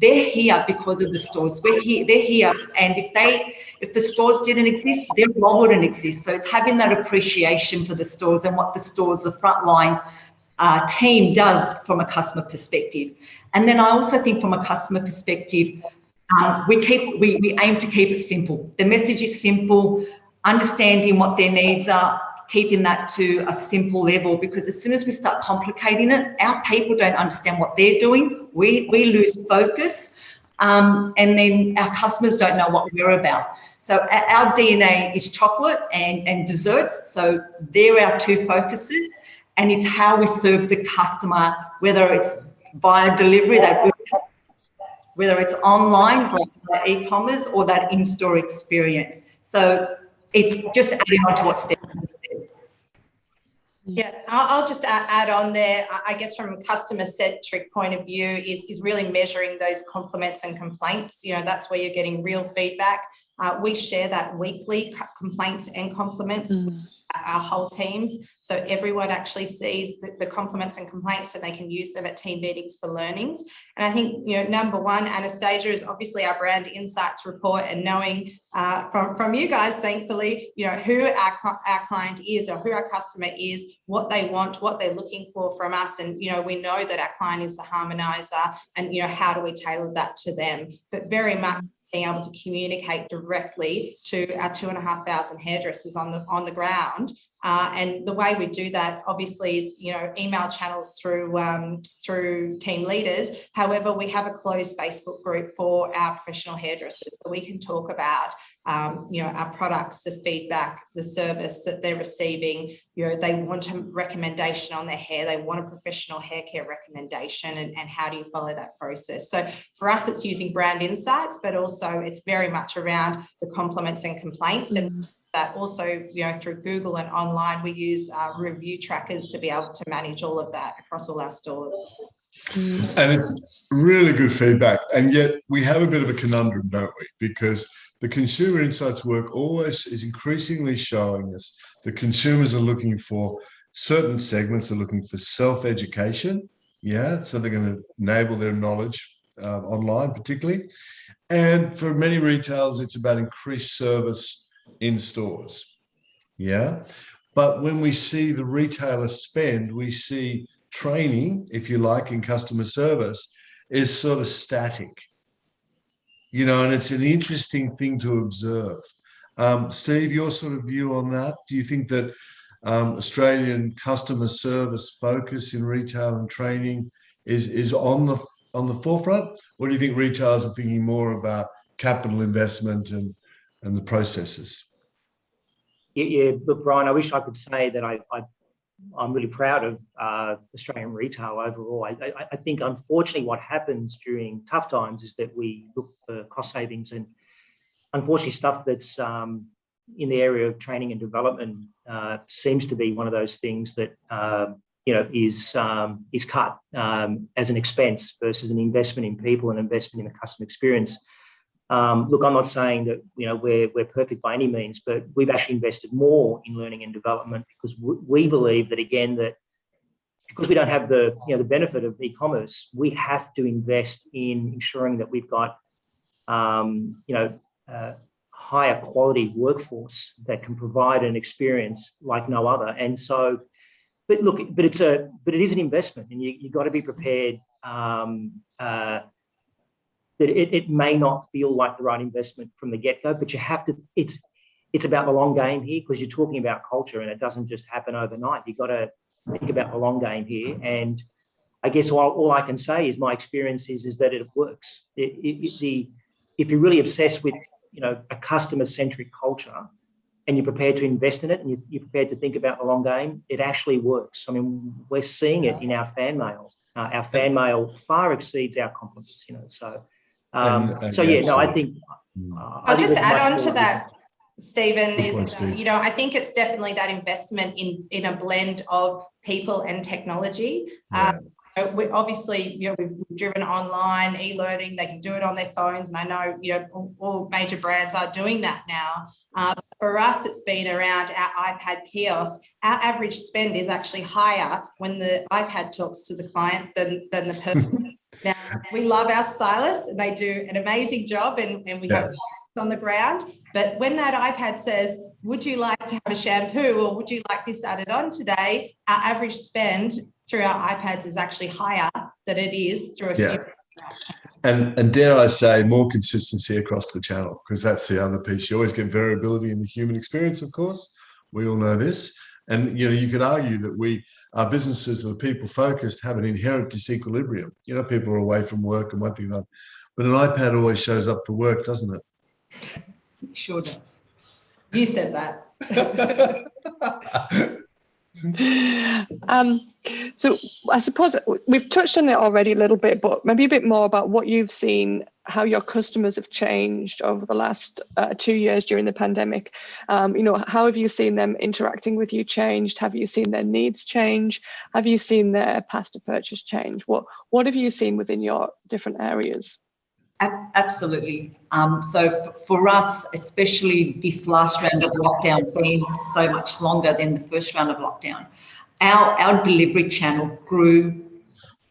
D: they're here because of the stores. They're here, and if the stores didn't exist, their role wouldn't exist. So it's having that appreciation for the stores and what the stores, the frontline team does from a customer perspective. And then I also think from a customer perspective, we aim to keep it simple. The message is simple, understanding what their needs are, keeping that to a simple level, because as soon as we start complicating it, our people don't understand what they're doing. We lose focus, and then our customers don't know what we're about. So our DNA is chocolate and desserts. So they're our two focuses, and it's how we serve the customer, whether it's via delivery, whether it's online, via e-commerce, or that in-store experience. So it's just adding on to what Steph said.
C: Yeah, I'll just add on there. I guess from a customer-centric point of view is really measuring those compliments and complaints. You know, that's where you're getting real feedback. We share that weekly, complaints and compliments with our whole teams. So everyone actually sees the compliments and complaints, and they can use them at team meetings for learnings. And I think, you know, number one, Anastasia, is obviously our brand insights report, and knowing from you guys, thankfully, you know, who our client is, or who our customer is, what they want, what they're looking for from us. And, you know, we know that our client is the harmonizer, and, you know, how do we tailor that to them? But very much being able to communicate directly to our 2,500 hairdressers on the ground. And the way we do that, obviously, is, you know, email channels through team leaders. However, we have a closed Facebook group for our professional hairdressers, so we can talk about, you know, our products, the feedback, the service that they're receiving. You know, they want a recommendation on their hair, they want a professional hair care recommendation, and how do you follow that process? So for us, it's using brand insights, but also it's very much around the compliments and complaints. And that also, you know, through Google and online, we use review trackers to be able to manage all of that across all our stores.
B: And it's really good feedback. And yet we have a bit of a conundrum, don't we? Because the consumer insights work always is increasingly showing us that consumers are looking for certain segments, are looking for self-education. Yeah, so they're going to enable their knowledge online particularly. And for many retailers, it's about increased service in stores. Yeah. But when we see the retailer spend, we see training, if you like, in customer service is sort of static. You know, and it's an interesting thing to observe. Steve, your sort of view on that? Do you think that Australian customer service focus in retail and training is on the forefront? Or do you think retailers are thinking more about capital investment and the processes?
E: Yeah, look, Brian, I wish I could say that I'm really proud of Australian retail overall. I think, unfortunately, what happens during tough times is that we look for cost savings, and unfortunately stuff that's in the area of training and development seems to be one of those things that you know, is cut as an expense versus an investment in people and investment in the customer experience. Look, I'm not saying that, you know, we're perfect by any means, but we've actually invested more in learning and development because we believe that, again, that because we don't have the, you know, the benefit of e-commerce, we have to invest in ensuring that we've got, you know, higher quality workforce that can provide an experience like no other. And so, but it is an investment, and you've got to be prepared. That it may not feel like the right investment from the get-go, but you have to, it's about the long game here, because you're talking about culture and it doesn't just happen overnight. You've got to think about the long game here. And I guess all I can say is my experience is that it works. If you're really obsessed with, you know, a customer-centric culture and you're prepared to invest in it and you're prepared to think about the long game, it actually works. I mean, we're seeing it in our fan mail. Our fan mail far exceeds our compliments, you know, so... so yeah, no, I think
C: I'll just add on to that, Stephen, you know, I think it's definitely that investment in a blend of people and technology. Yeah. We obviously, you know, we've driven online e-learning. They can do it on their phones, and I know, you know, all major brands are doing that now. For us, it's been around our iPad kiosk. Our average spend is actually higher when the iPad talks to the client than the person. Now, we love our stylists, and they do an amazing job, and we have on the ground. But when that iPad says, "Would you like to have a shampoo, or would you like this added on today?" Our average spend through our iPads is actually higher than it is through a human.
B: And dare I say, more consistency across the channel, because that's the other piece. You always get variability in the human experience, of course. We all know this. And, you know, you could argue that our businesses that are people-focused have an inherent disequilibrium. You know, people are away from work and one thing like that. But an iPad always shows up for work, doesn't it?
D: It sure does.
C: You said that.
A: So I suppose we've touched on it already a little bit, but maybe a bit more about what you've seen how your customers have changed over the last 2 years during the pandemic. How have you seen them interacting with you changed? Have you seen their needs change? Have you seen their path to purchase change? What have you seen within your different areas?
D: Absolutely. So for us, especially this last round of lockdown being so much longer than the first round of lockdown, our delivery channel grew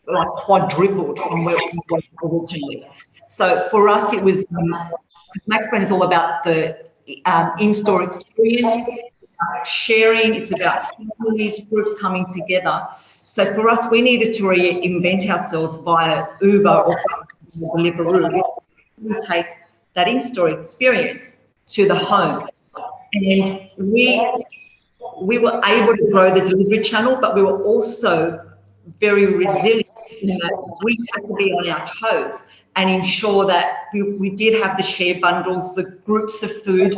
D: like quadrupled from where it was originally. So for us, it was, Max Brenner is all about the in-store experience, sharing, it's about families, groups coming together. So for us, we needed to reinvent ourselves via Uber or Deliveroo. We take that in-store experience to the home. And we were able to grow the delivery channel, but we were also very resilient in that we had to be on our toes and ensure that we did have the share bundles, the groups of food,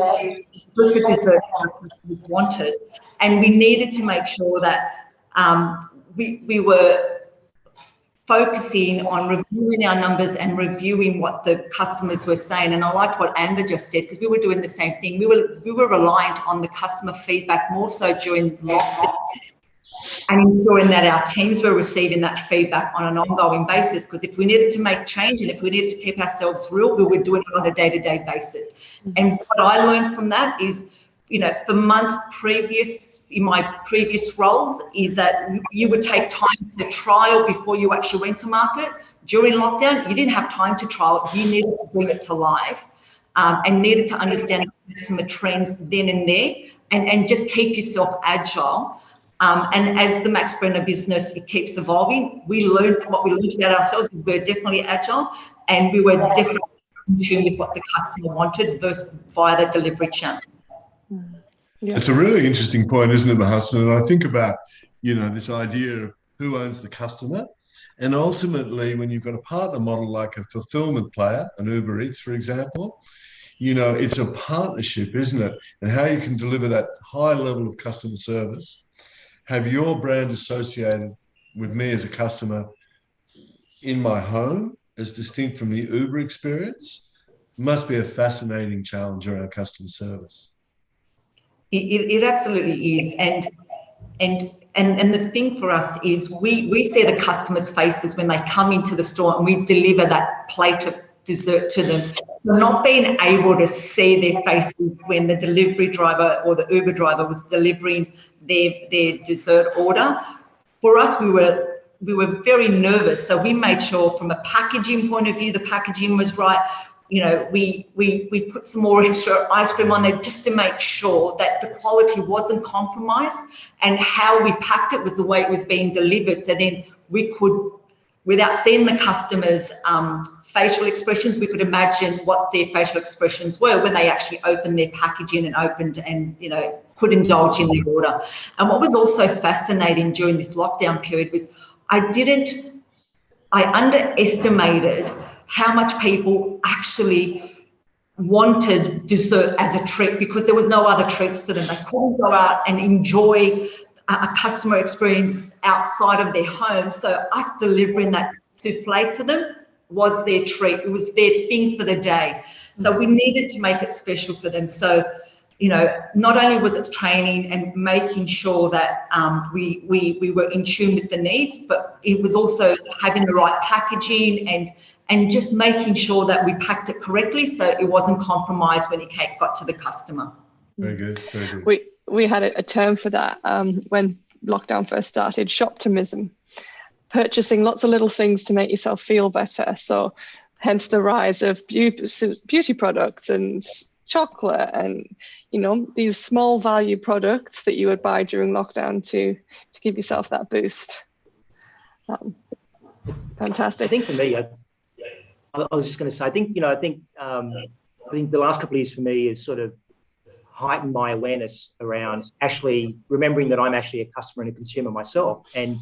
D: groups of dessert customers wanted, and we needed to make sure that we were focusing on reviewing our numbers and reviewing what the customers were saying. And I liked what Amber just said, because we were doing the same thing. We were reliant on the customer feedback more so during lockdown, and ensuring that our teams were receiving that feedback on an ongoing basis, because if we needed to make change and if we needed to keep ourselves real, we were doing it on a day-to-day basis. And what I learned from that is, for months previous, in my previous roles, is that you would take time to trial before you actually went to market. During lockdown, you didn't have time to trial, you needed to bring it to life. And needed to understand customer trends then and there, and just keep yourself agile. And as the Max Brenner business, it keeps evolving. What we learned about ourselves is we're definitely agile, and we were definitely in tune with what the customer wanted versus via the delivery channel.
B: Yeah. It's a really interesting point, isn't it, Mahassen? And I think about, this idea of who owns the customer. And ultimately, when you've got a partner model like a fulfillment player, an Uber Eats, for example, it's a partnership, isn't it? And how you can deliver that high level of customer service, have your brand associated with me as a customer in my home as distinct from the Uber experience, must be a fascinating challenge around customer service.
D: It absolutely is. And the thing for us is we see the customers' faces when they come into the store, and we deliver that plate of dessert to them. So not being able to see their faces when the delivery driver or the Uber driver was delivering their dessert order, for us, we were very nervous. So we made sure, from a packaging point of view, the packaging was right. We put some more extra ice cream on there just to make sure that the quality wasn't compromised, and how we packed it was the way it was being delivered. So then we could, without seeing the customers' facial expressions, we could imagine what their facial expressions were when they actually opened their packaging and could indulge in their order. And what was also fascinating during this lockdown period was I underestimated how much people actually wanted dessert as a treat, because there was no other treats for them. They couldn't go out and enjoy a customer experience outside of their home. So us delivering that souffle to them was their treat. It was their thing for the day. So we needed to make it special for them. So, not only was it training and making sure that we were in tune with the needs, but it was also having the right packaging and just making sure that we packed it correctly so it wasn't compromised when it got to the customer.
B: Very good, very good.
A: We had a term for that when lockdown first started, Shoptimism, purchasing lots of little things to make yourself feel better. So hence the rise of beauty products and chocolate and, these small value products that you would buy during lockdown to give yourself that boost. Fantastic.
E: I think for me, I was just going to say, I think the last couple of years for me is sort of heightened my awareness around actually remembering that I'm actually a customer and a consumer myself. And,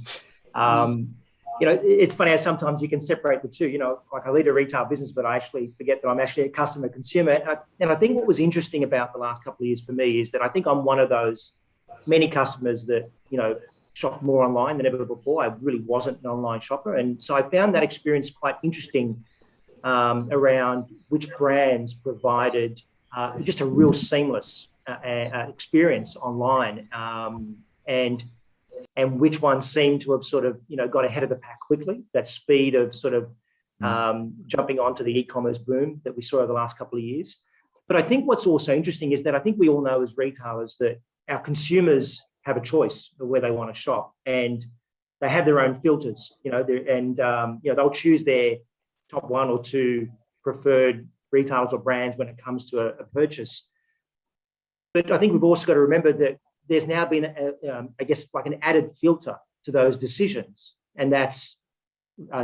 E: it's funny how sometimes you can separate the two, like I lead a retail business, but I actually forget that I'm actually a customer consumer. And I think what was interesting about the last couple of years for me is that I think I'm one of those many customers that, shop more online than ever before. I really wasn't an online shopper. And so I found that experience quite interesting around which brands provided just a real seamless experience online, and which ones seem to have sort of, got ahead of the pack quickly. That speed of sort of jumping onto the e-commerce boom that we saw over the last couple of years. But I think what's also interesting is that I think we all know as retailers that our consumers have a choice of where they want to shop, and they have their own filters, they'll choose their top 1 or 2 preferred retailers or brands when it comes to a purchase. But I think we've also got to remember that there's now been, I guess, like an added filter to those decisions, and that's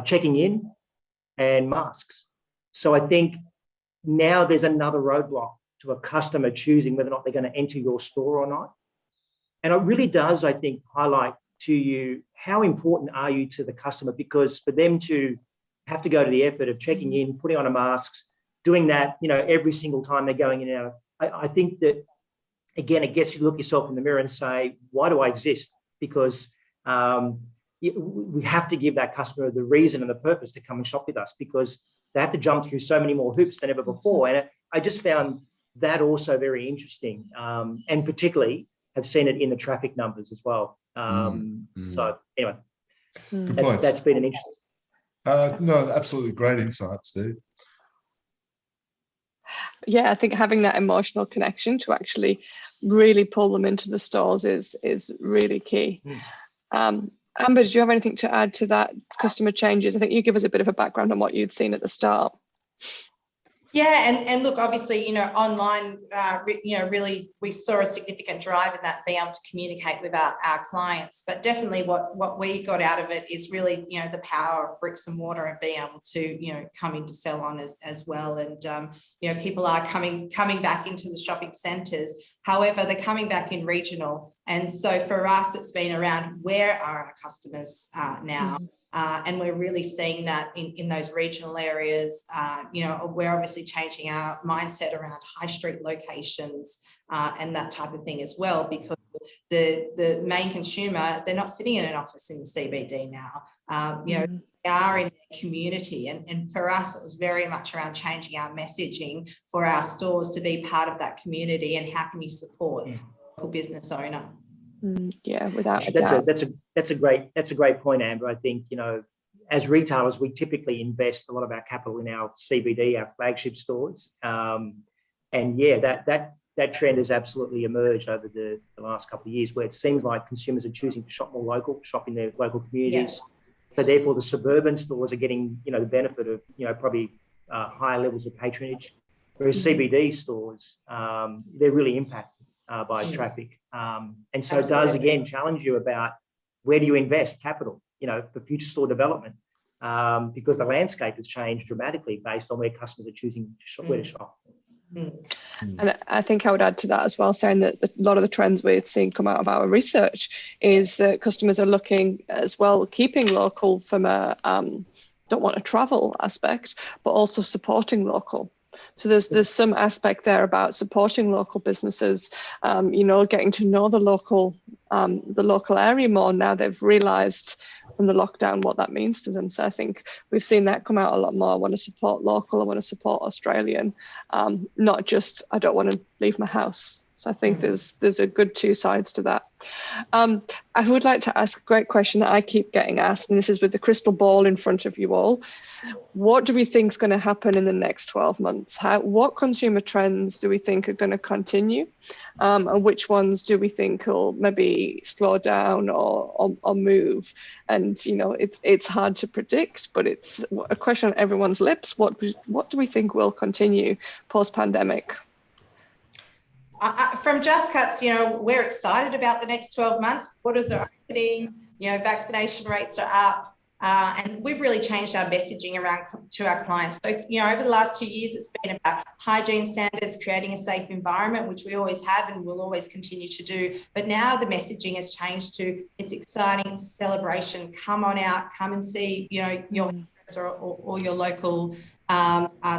E: checking in and masks. So I think now there's another roadblock to a customer choosing whether or not they're going to enter your store or not. And it really does, I think, highlight to you how important are you to the customer, because for them to have to go to the effort of checking in, putting on a mask, doing that, every single time they're going in and out, I think that, again, it gets you to look yourself in the mirror and say, why do I exist? Because we have to give that customer the reason and the purpose to come and shop with us, because they have to jump through so many more hoops than ever before. And I just found that also very interesting, and particularly have seen it in the traffic numbers as well. So anyway, that's been an interesting.
B: No, absolutely great insight, Steve.
A: Yeah, I think having that emotional connection to actually really pull them into the stores is really key. Amber, did you have anything to add to that customer changes? I think you give us a bit of a background on what you'd seen at the start.
C: Yeah, and look, obviously, online, really we saw a significant drive in that, being able to communicate with our clients. But definitely what we got out of it is really, the power of bricks and mortar and being able to, come into salon as well. And, people are coming back into the shopping centres. However, they're coming back in regional. And so for us, it's been around where are our customers now? And we're really seeing that in those regional areas. We're obviously changing our mindset around high street locations and that type of thing as well, because the main consumer, they're not sitting in an office in the CBD now. They are in the community. And for us, it was very much around changing our messaging for our stores to be part of that community, and how can you support a local business owner.
A: Yeah, without a doubt.
E: That's a great point, Amber. I think, as retailers, we typically invest a lot of our capital in our CBD, our flagship stores. And yeah, that trend has absolutely emerged over the last couple of years, where it seems like consumers are choosing to shop more local, shop in their local communities. Yeah. So therefore, the suburban stores are getting, the benefit of, probably higher levels of patronage, whereas CBD stores, they're really impacted by traffic. And so it does, again, challenge you about where do you invest capital, for future store development, because the landscape has changed dramatically based on where customers are choosing to shop, where to shop.
A: And I think I would add to that as well, saying that a lot of the trends we're seeing come out of our research is that customers are looking as well, keeping local from a don't want to travel aspect, but also supporting local. So there's some aspect there about supporting local businesses, getting to know the local area more. Now they've realised from the lockdown what that means to them. So I think we've seen that come out a lot more. I want to support local, I want to support Australian, not just I don't want to leave my house. So I think there's a good two sides to that. I would like to ask a great question that I keep getting asked, and this is with the crystal ball in front of you all. What do we think is going to happen in the next 12 months? What consumer trends do we think are going to continue? And which ones do we think will maybe slow down or move? And, it's hard to predict, but it's a question on everyone's lips. What do we think will continue post-pandemic?
C: From Just Cuts, we're excited about the next 12 months. Borders are opening, vaccination rates are up, and we've really changed our messaging around to our clients. So, over the last 2 years, it's been about hygiene standards, creating a safe environment, which we always have and will always continue to do. But now the messaging has changed to it's exciting, it's a celebration. Come on out, come and see, your or your local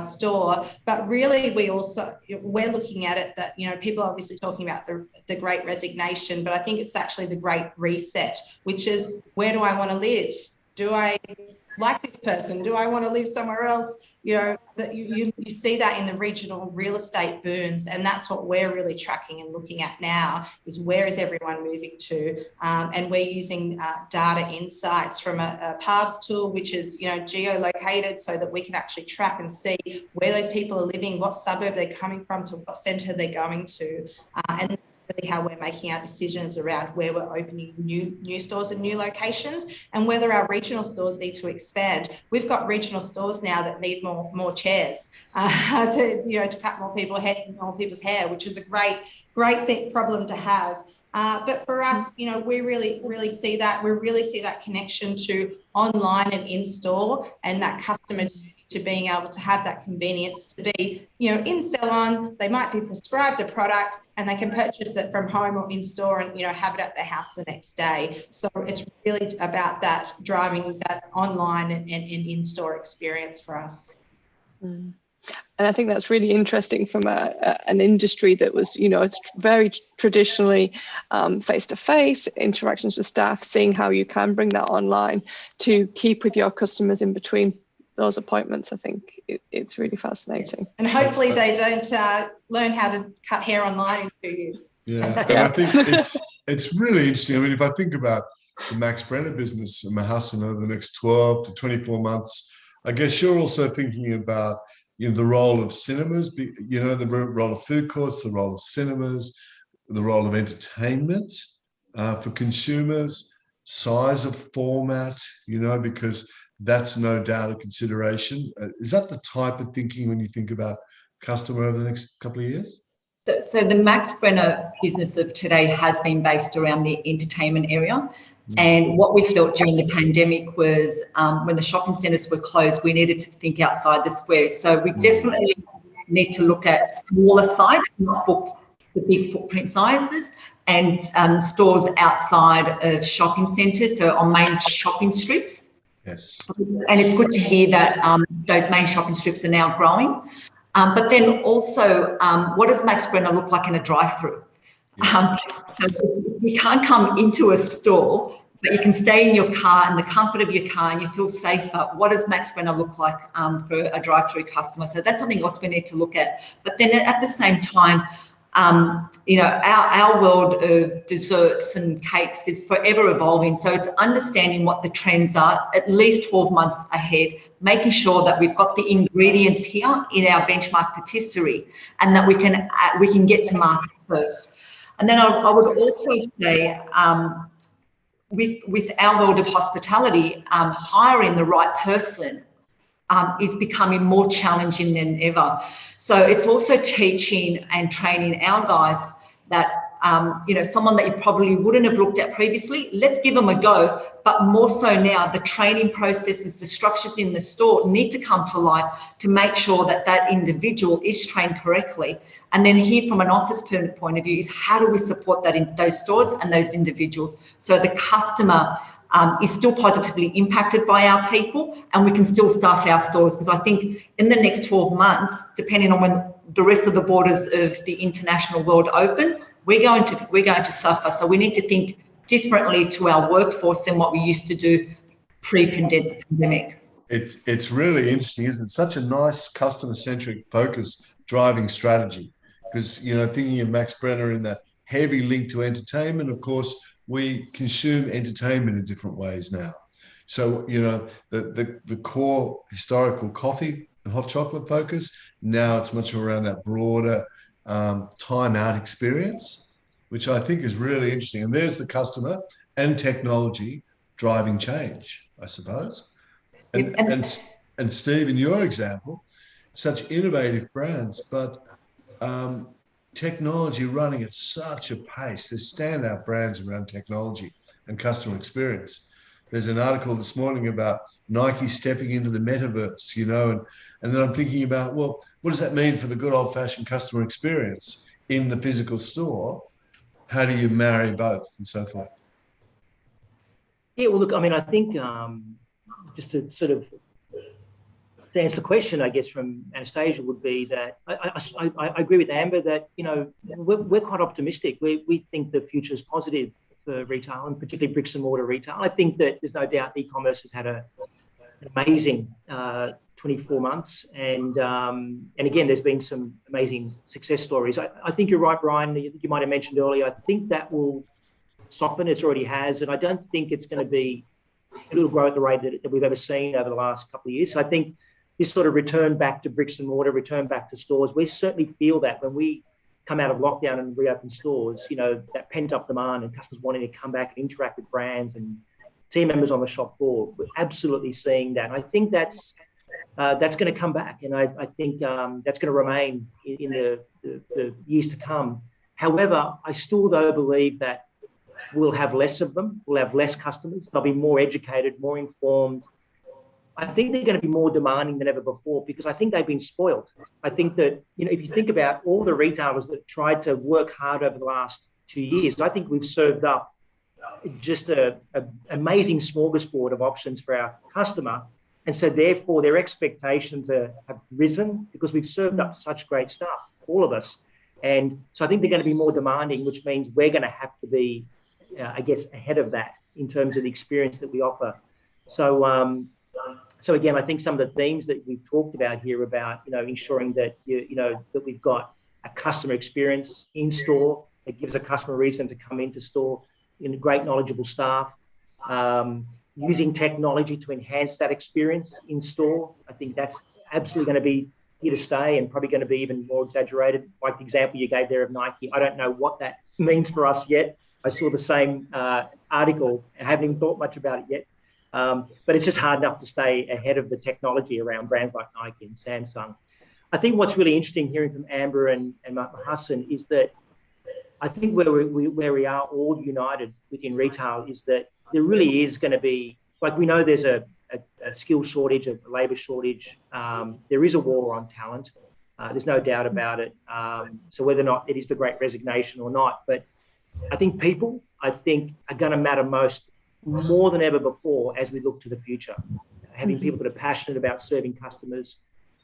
C: store. But really, we're looking at it that, people are obviously talking about the great resignation, but I think it's actually the great reset, which is, where do I want to live? Do I like this person? Do I want to live somewhere else? that you see that in the regional real estate booms, and that's what we're really tracking and looking at now, is where is everyone moving to, and we're using data insights from a paths tool, which is geolocated, so that we can actually track and see where those people are living, what suburb they're coming from, to what centre they're going to, and really how we're making our decisions around where we're opening new stores and new locations, and whether our regional stores need to expand. We've got regional stores now that need more chairs to cut more people's hair, which is a great problem to have. But for us, we really see that. We really see that connection to online and in-store, and that customer to being able to have that convenience to be, in salon. They might be prescribed a product and they can purchase it from home or in-store and, have it at their house the next day. So it's really about that, driving that online and in-store experience for us.
A: And I think that's really interesting from an industry that was, it's very traditionally face-to-face interactions with staff, seeing how you can bring that online to keep with your customers in between those appointments. I think it's really fascinating.
C: Yes. And hopefully they don't learn how to cut hair online in 2 years.
B: Yeah, and I think it's really interesting. I mean, if I think about the Max Brenner business and Mahassen over the next 12 to 24 months, I guess you're also thinking about the role of cinemas, the role of food courts, the role of cinemas, the role of entertainment for consumers, size of format, because that's no doubt a consideration. Is that the type of thinking when you think about customer over the next couple of years?
D: So the Max Brenner business of today has been based around the entertainment area. And what we felt during the pandemic was when the shopping centres were closed, we needed to think outside the square. So we definitely need to look at smaller sites, not the big footprint sizes, and stores outside of shopping centres, so on main shopping strips.
B: Yes.
D: And it's good to hear that those main shopping strips are now growing. But then also, what does Max Brenner look like in a drive-through? You can't come into a store, but you can stay in your car, in the comfort of your car, and you feel safer. What does Max Brenner look like for a drive-through customer? So that's something else we need to look at. But then at the same time, our world of desserts and cakes is forever evolving. So it's understanding what the trends are at least 12 months ahead, making sure that we've got the ingredients here in our benchmark patisserie, and that we can get to market first. And then I would also say, with our world of hospitality, hiring the right person is becoming more challenging than ever. So it's also teaching and training our guys that, someone that you probably wouldn't have looked at previously, let's give them a go. But more so now, the training processes, the structures in the store need to come to life to make sure that that individual is trained correctly. And then here from an office point of view is how do we support that in those stores and those individuals so the customer is still positively impacted by our people, and we can still staff our stores. Because I think in the next 12 months, depending on when the rest of the borders of the international world open, we're going to suffer. So we need to think differently to our workforce than what we used to do pre-pandemic.
B: It's really interesting, isn't it? Such a nice customer-centric focus driving strategy. Because, thinking of Max Brenner in that heavy link to entertainment, of course, we consume entertainment in different ways now. So, the core historical coffee and hot chocolate focus, now it's much more around that broader time out experience, which I think is really interesting. And there's the customer and technology driving change, I suppose. And Steve, in your example, such innovative brands, but technology running at such a pace. There's standout brands around technology and customer experience. There's an article this morning about Nike stepping into the metaverse, and then I'm thinking about, well, what does that mean for the good old-fashioned customer experience in the physical store? How do you marry both and so forth?
E: Yeah, well, look, I mean, I think just to sort of to answer the question, I guess, from Anastasia would be that I agree with Amber that, we're quite optimistic. We think the future is positive for retail, and particularly bricks and mortar retail. I think that there's no doubt e-commerce has had an amazing 24 months. And again, there's been some amazing success stories. I think you're right, Brian. You might have mentioned earlier, I think that will soften. It already has. And I don't think it's going to be, it'll grow at the rate that we've ever seen over the last couple of years. So I think this sort of return back to bricks and mortar, return back to stores, we certainly feel that when we come out of lockdown and reopen stores, you know, that pent up demand and customers wanting to come back and interact with brands and team members on the shop floor, we're absolutely seeing that. And I think that's going to come back. And I think that's going to remain in the years to come. However, I still, though, believe that we'll have less of them. We'll have less customers. They'll be more educated, more informed. I think they're going to be more demanding than ever before because I think they've been spoiled. I think that, you know, if you think about all the retailers that tried to work hard over the last 2 years, I think we've served up just an amazing smorgasbord of options for our customer. And so therefore their expectations have risen because we've served up such great stuff, all of us. And so I think they're going to be more demanding, which means we're going to have to be, I guess, ahead of that in terms of the experience that we offer. So again, I think some of the themes that we've talked about here about, you know, ensuring that, you know, that we've got a customer experience in store that gives a customer a reason to come into store, you know, great knowledgeable staff, using technology to enhance that experience in store. I think that's absolutely going to be here to stay and probably going to be even more exaggerated. Like the example you gave there of Nike, I don't know what that means for us yet. I saw the same article. I haven't even thought much about it yet. But it's just hard enough to stay ahead of the technology around brands like Nike and Samsung. I think what's really interesting hearing from Amber and Mahassen is that I think where we are all united within retail is that there really is going to be, like we know there's a skill shortage, a labour shortage. There is a war on talent. There's no doubt about it. So whether or not it is the great resignation or not, but I think people, are going to matter more than ever before as we look to the future. Having people that are passionate about serving customers,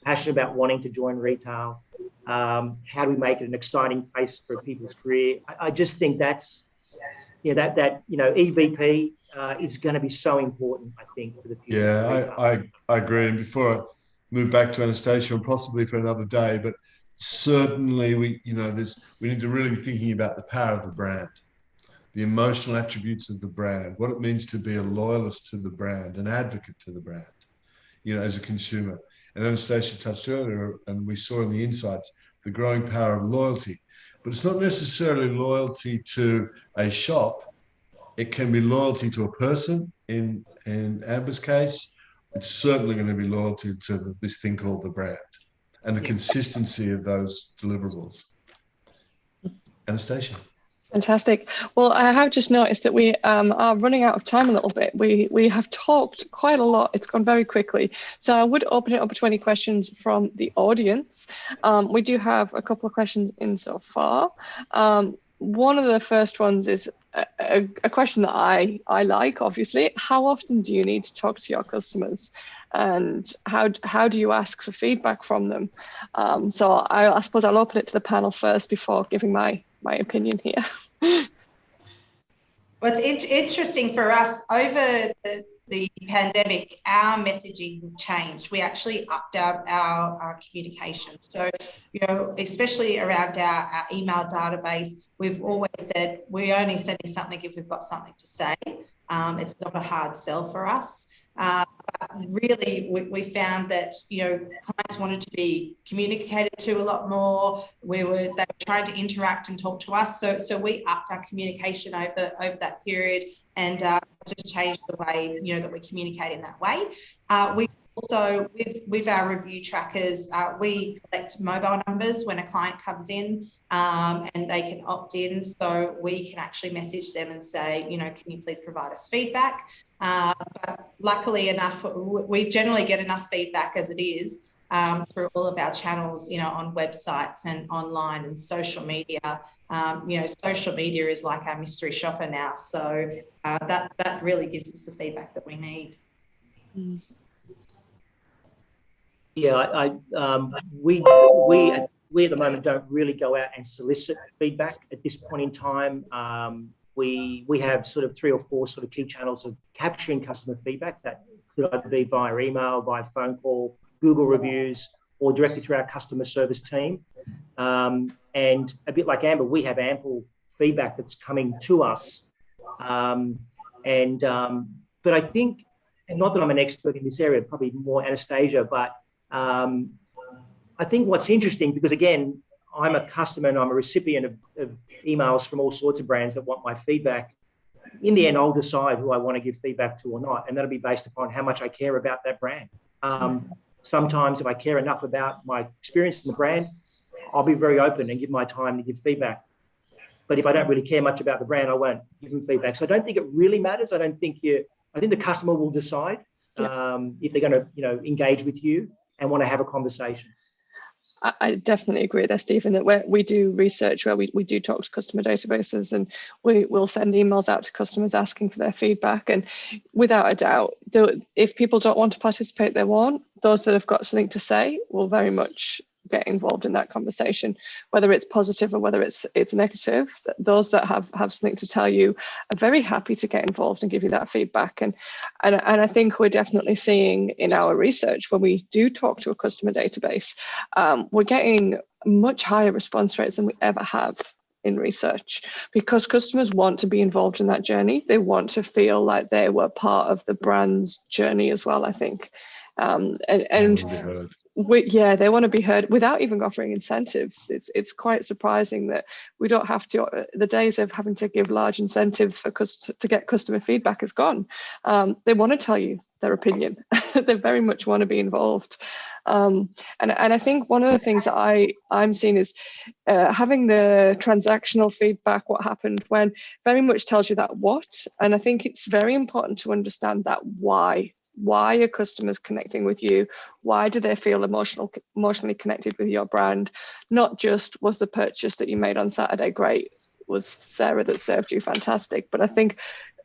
E: passionate about wanting to join retail. How do we make it an exciting place for people's career? I just think that's, you know, that you know, EVP is going to be so important, I think, for the future.
B: Yeah, I agree. And before I move back to Anastasia, and possibly for another day, but certainly we need to really be thinking about the power of the brand, the emotional attributes of the brand, what it means to be a loyalist to the brand, an advocate to the brand, you know, as a consumer. And Anastasia touched earlier, and we saw in the insights, the growing power of loyalty. But it's not necessarily loyalty to a shop. It can be loyalty to a person. In Amber's case, it's certainly going to be loyalty to this thing called the brand and the consistency of those deliverables. Anastasia.
A: Fantastic. Well, I have just noticed that we are running out of time a little bit. We have talked quite a lot. It's gone very quickly. So I would open it up to any questions from the audience. We do have a couple of questions in so far. One of the first ones is a question that I like, obviously. How often do you need to talk to your customers? And how do you ask for feedback from them? So I suppose I'll open it to the panel first before giving my opinion here.
C: Well, it's interesting for us over the pandemic, our messaging changed. We actually upped our communication. So, you know, especially around our email database, we've always said we're only sending something if we've got something to say. It's not a hard sell for us. But really, we found that, you know, clients wanted to be communicated to a lot more. They were trying to interact and talk to us. So we upped our communication over that period and just changed the way, you know, that we communicate in that way. We also, with our review trackers, we collect mobile numbers when a client comes in and they can opt in. So we can actually message them and say, you know, can you please provide us feedback? But luckily enough, we generally get enough feedback as it is through all of our channels, you know, on websites and online and social media. You know, social media is like our mystery shopper now. So that really gives us the feedback that we need.
E: Yeah, we at the moment don't really go out and solicit feedback at this point in time. We have sort of 3 or 4 sort of key channels of capturing customer feedback that could either be via email, via phone call, Google reviews, or directly through our customer service team. And a bit like Amber, we have ample feedback that's coming to us. But I think, and not that I'm an expert in this area, probably more Anastasia, but I think what's interesting, because again, I'm a customer and I'm a recipient of emails from all sorts of brands that want my feedback. In the end, I'll decide who I want to give feedback to or not, and that'll be based upon how much I care about that brand. Sometimes if I care enough about my experience in the brand, I'll be very open and give my time to give feedback. But if I don't really care much about the brand, I won't give them feedback. So I don't think it really matters. I think the customer will decide if they're going to, engage with you and want to have a conversation.
A: I definitely agree there, Stephen, that we do research where we do talk to customer databases, and we will send emails out to customers asking for their feedback. And without a doubt, if people don't want to participate, they won't. Those that have got something to say will very much get involved in that conversation, whether it's positive or whether it's negative. Those that have something to tell you are very happy to get involved and give you that feedback. And I think we're definitely seeing in our research, when we do talk to a customer database, we're getting much higher response rates than we ever have in research, because customers want to be involved in that journey. They want to feel like they were part of the brand's journey as well, I think. They want to be heard without even offering incentives. It's quite surprising that we don't have to. The days of having to give large incentives to get customer feedback is gone. They want to tell you their opinion. They very much want to be involved. And I think one of the things that I'm seeing is having the transactional feedback, what happened when, very much tells you that what. And I think it's very important to understand that why. Why are customers connecting with you? Why do they feel emotionally connected with your brand? Not just, was the purchase that you made on Saturday great? Was Sarah that served you fantastic? But I think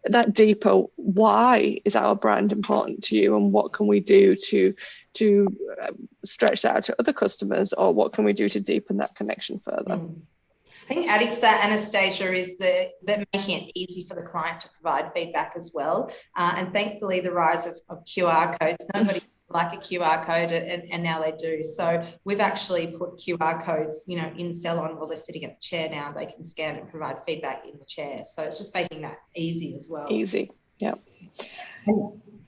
A: that deeper, why is our brand important to you, and what can we do to stretch that out to other customers, or what can we do to deepen that connection further?
C: I think adding to that, Anastasia, is that making it easy for the client to provide feedback as well. And thankfully, the rise of QR codes, nobody like a QR code, and now they do. So we've actually put QR codes, in Salon while they're sitting at the chair now. They can scan and provide feedback in the chair. So it's just making that easy as well.
A: Easy, yeah.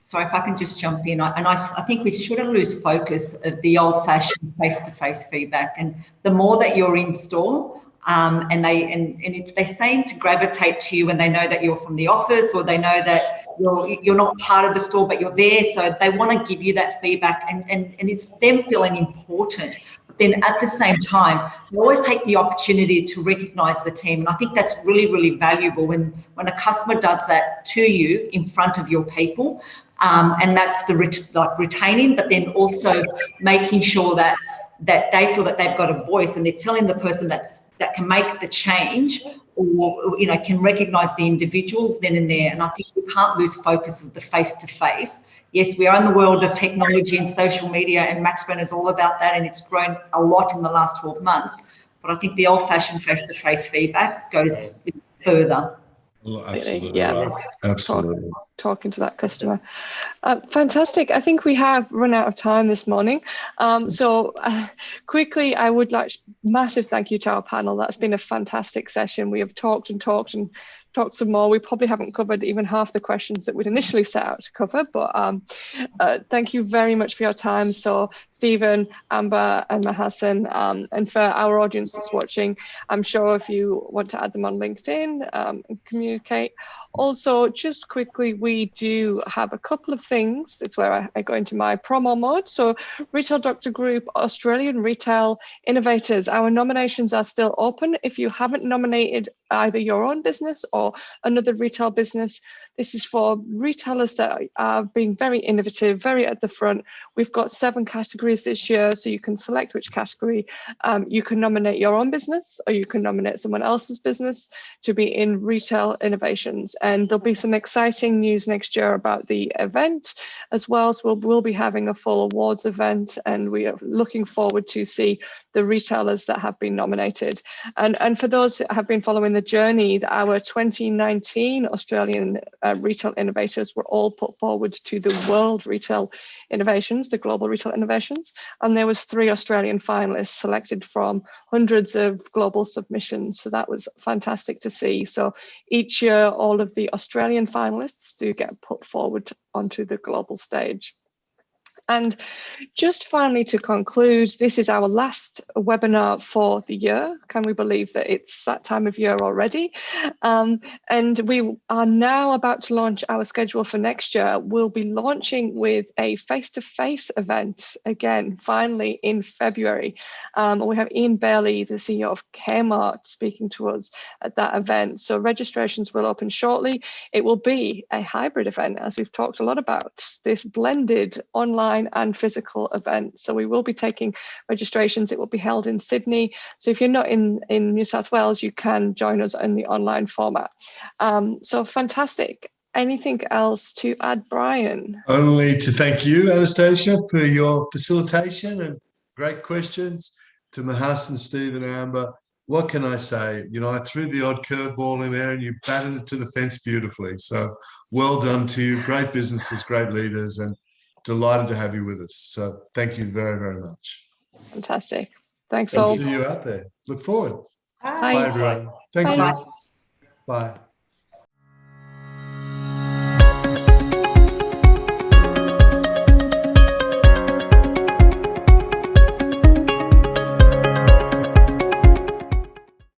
D: Sorry, if I can just jump in. I think we shouldn't lose focus of the old-fashioned face-to-face feedback. And the more that you're in store, and they seem to gravitate to you when they know that you're from the office, or they know that you're not part of the store but you're there, so they want to give you that feedback, and it's them feeling important. But then at the same time, they always take the opportunity to recognise the team, and I think that's really, really valuable when a customer does that to you in front of your people, and that's the retaining, but then also making sure that they feel that they've got a voice, and they're telling the person that can make the change, or can recognise the individuals then and there. And I think we can't lose focus of the face-to-face. Yes, we are in the world of technology and social media, and Max Brenner is all about that, and it's grown a lot in the last 12 months. But I think the old-fashioned face-to-face feedback goes further.
B: Absolutely.
A: Yeah,
B: right. Absolutely.
A: Talking to that customer. Fantastic. I think we have run out of time this morning. So quickly, I would like massive thank you to our panel. That's been a fantastic session. We have talked some more. We probably haven't covered even half the questions that we'd initially set out to cover, but thank you very much for your time. So Stephen, Amber and Mahassen, and for our audience that's watching, I'm sure if you want to add them on LinkedIn and communicate. Also, just quickly, we do have a couple of things. It's where I go into my promo mode. So Retail Doctor Group, Australian Retail Innovators, our nominations are still open. If you haven't nominated either your own business or another retail business, this is for retailers that are being very innovative, very at the front. We've got 7 categories this year, so you can select which category. You can nominate your own business, or you can nominate someone else's business to be in retail innovations. And there'll be some exciting news next year about the event as well. So we'll be having a full awards event, and we are looking forward to see the retailers that have been nominated. And for those that have been following the journey, our 2019 Australian retail innovators were all put forward to the World Retail Innovations, the Global Retail Innovations, and there was 3 Australian finalists selected from hundreds of global submissions. So that was fantastic to see. So each year, all of the Australian finalists do get put forward onto the global stage. And just finally to conclude, this is our last webinar for the year. Can we believe that it's that time of year already? And we are now about to launch our schedule for next year. We'll be launching with a face-to-face event again, finally in February. We have Ian Bailey, the CEO of Kmart, speaking to us at that event. So registrations will open shortly. It will be a hybrid event, as we've talked a lot about, this blended online and physical event. So we will be taking registrations. It will be held in Sydney. So if you're not in New South Wales, you can join us in the online format. So fantastic. Anything else to add, Brian?
B: Only to thank you, Anastasia, for your facilitation and great questions. To Mahassen, Steve and Amber, what can I say? You know, I threw the odd curveball in there and you batted it to the fence beautifully. So well done to you. Great businesses, great leaders, and delighted to have you with us. So thank you very, very much.
A: Fantastic. Thanks
B: And
A: all.
B: see you out there. Look forward.
C: Bye.
B: Bye everyone. Thank
A: Bye.
B: you. Bye.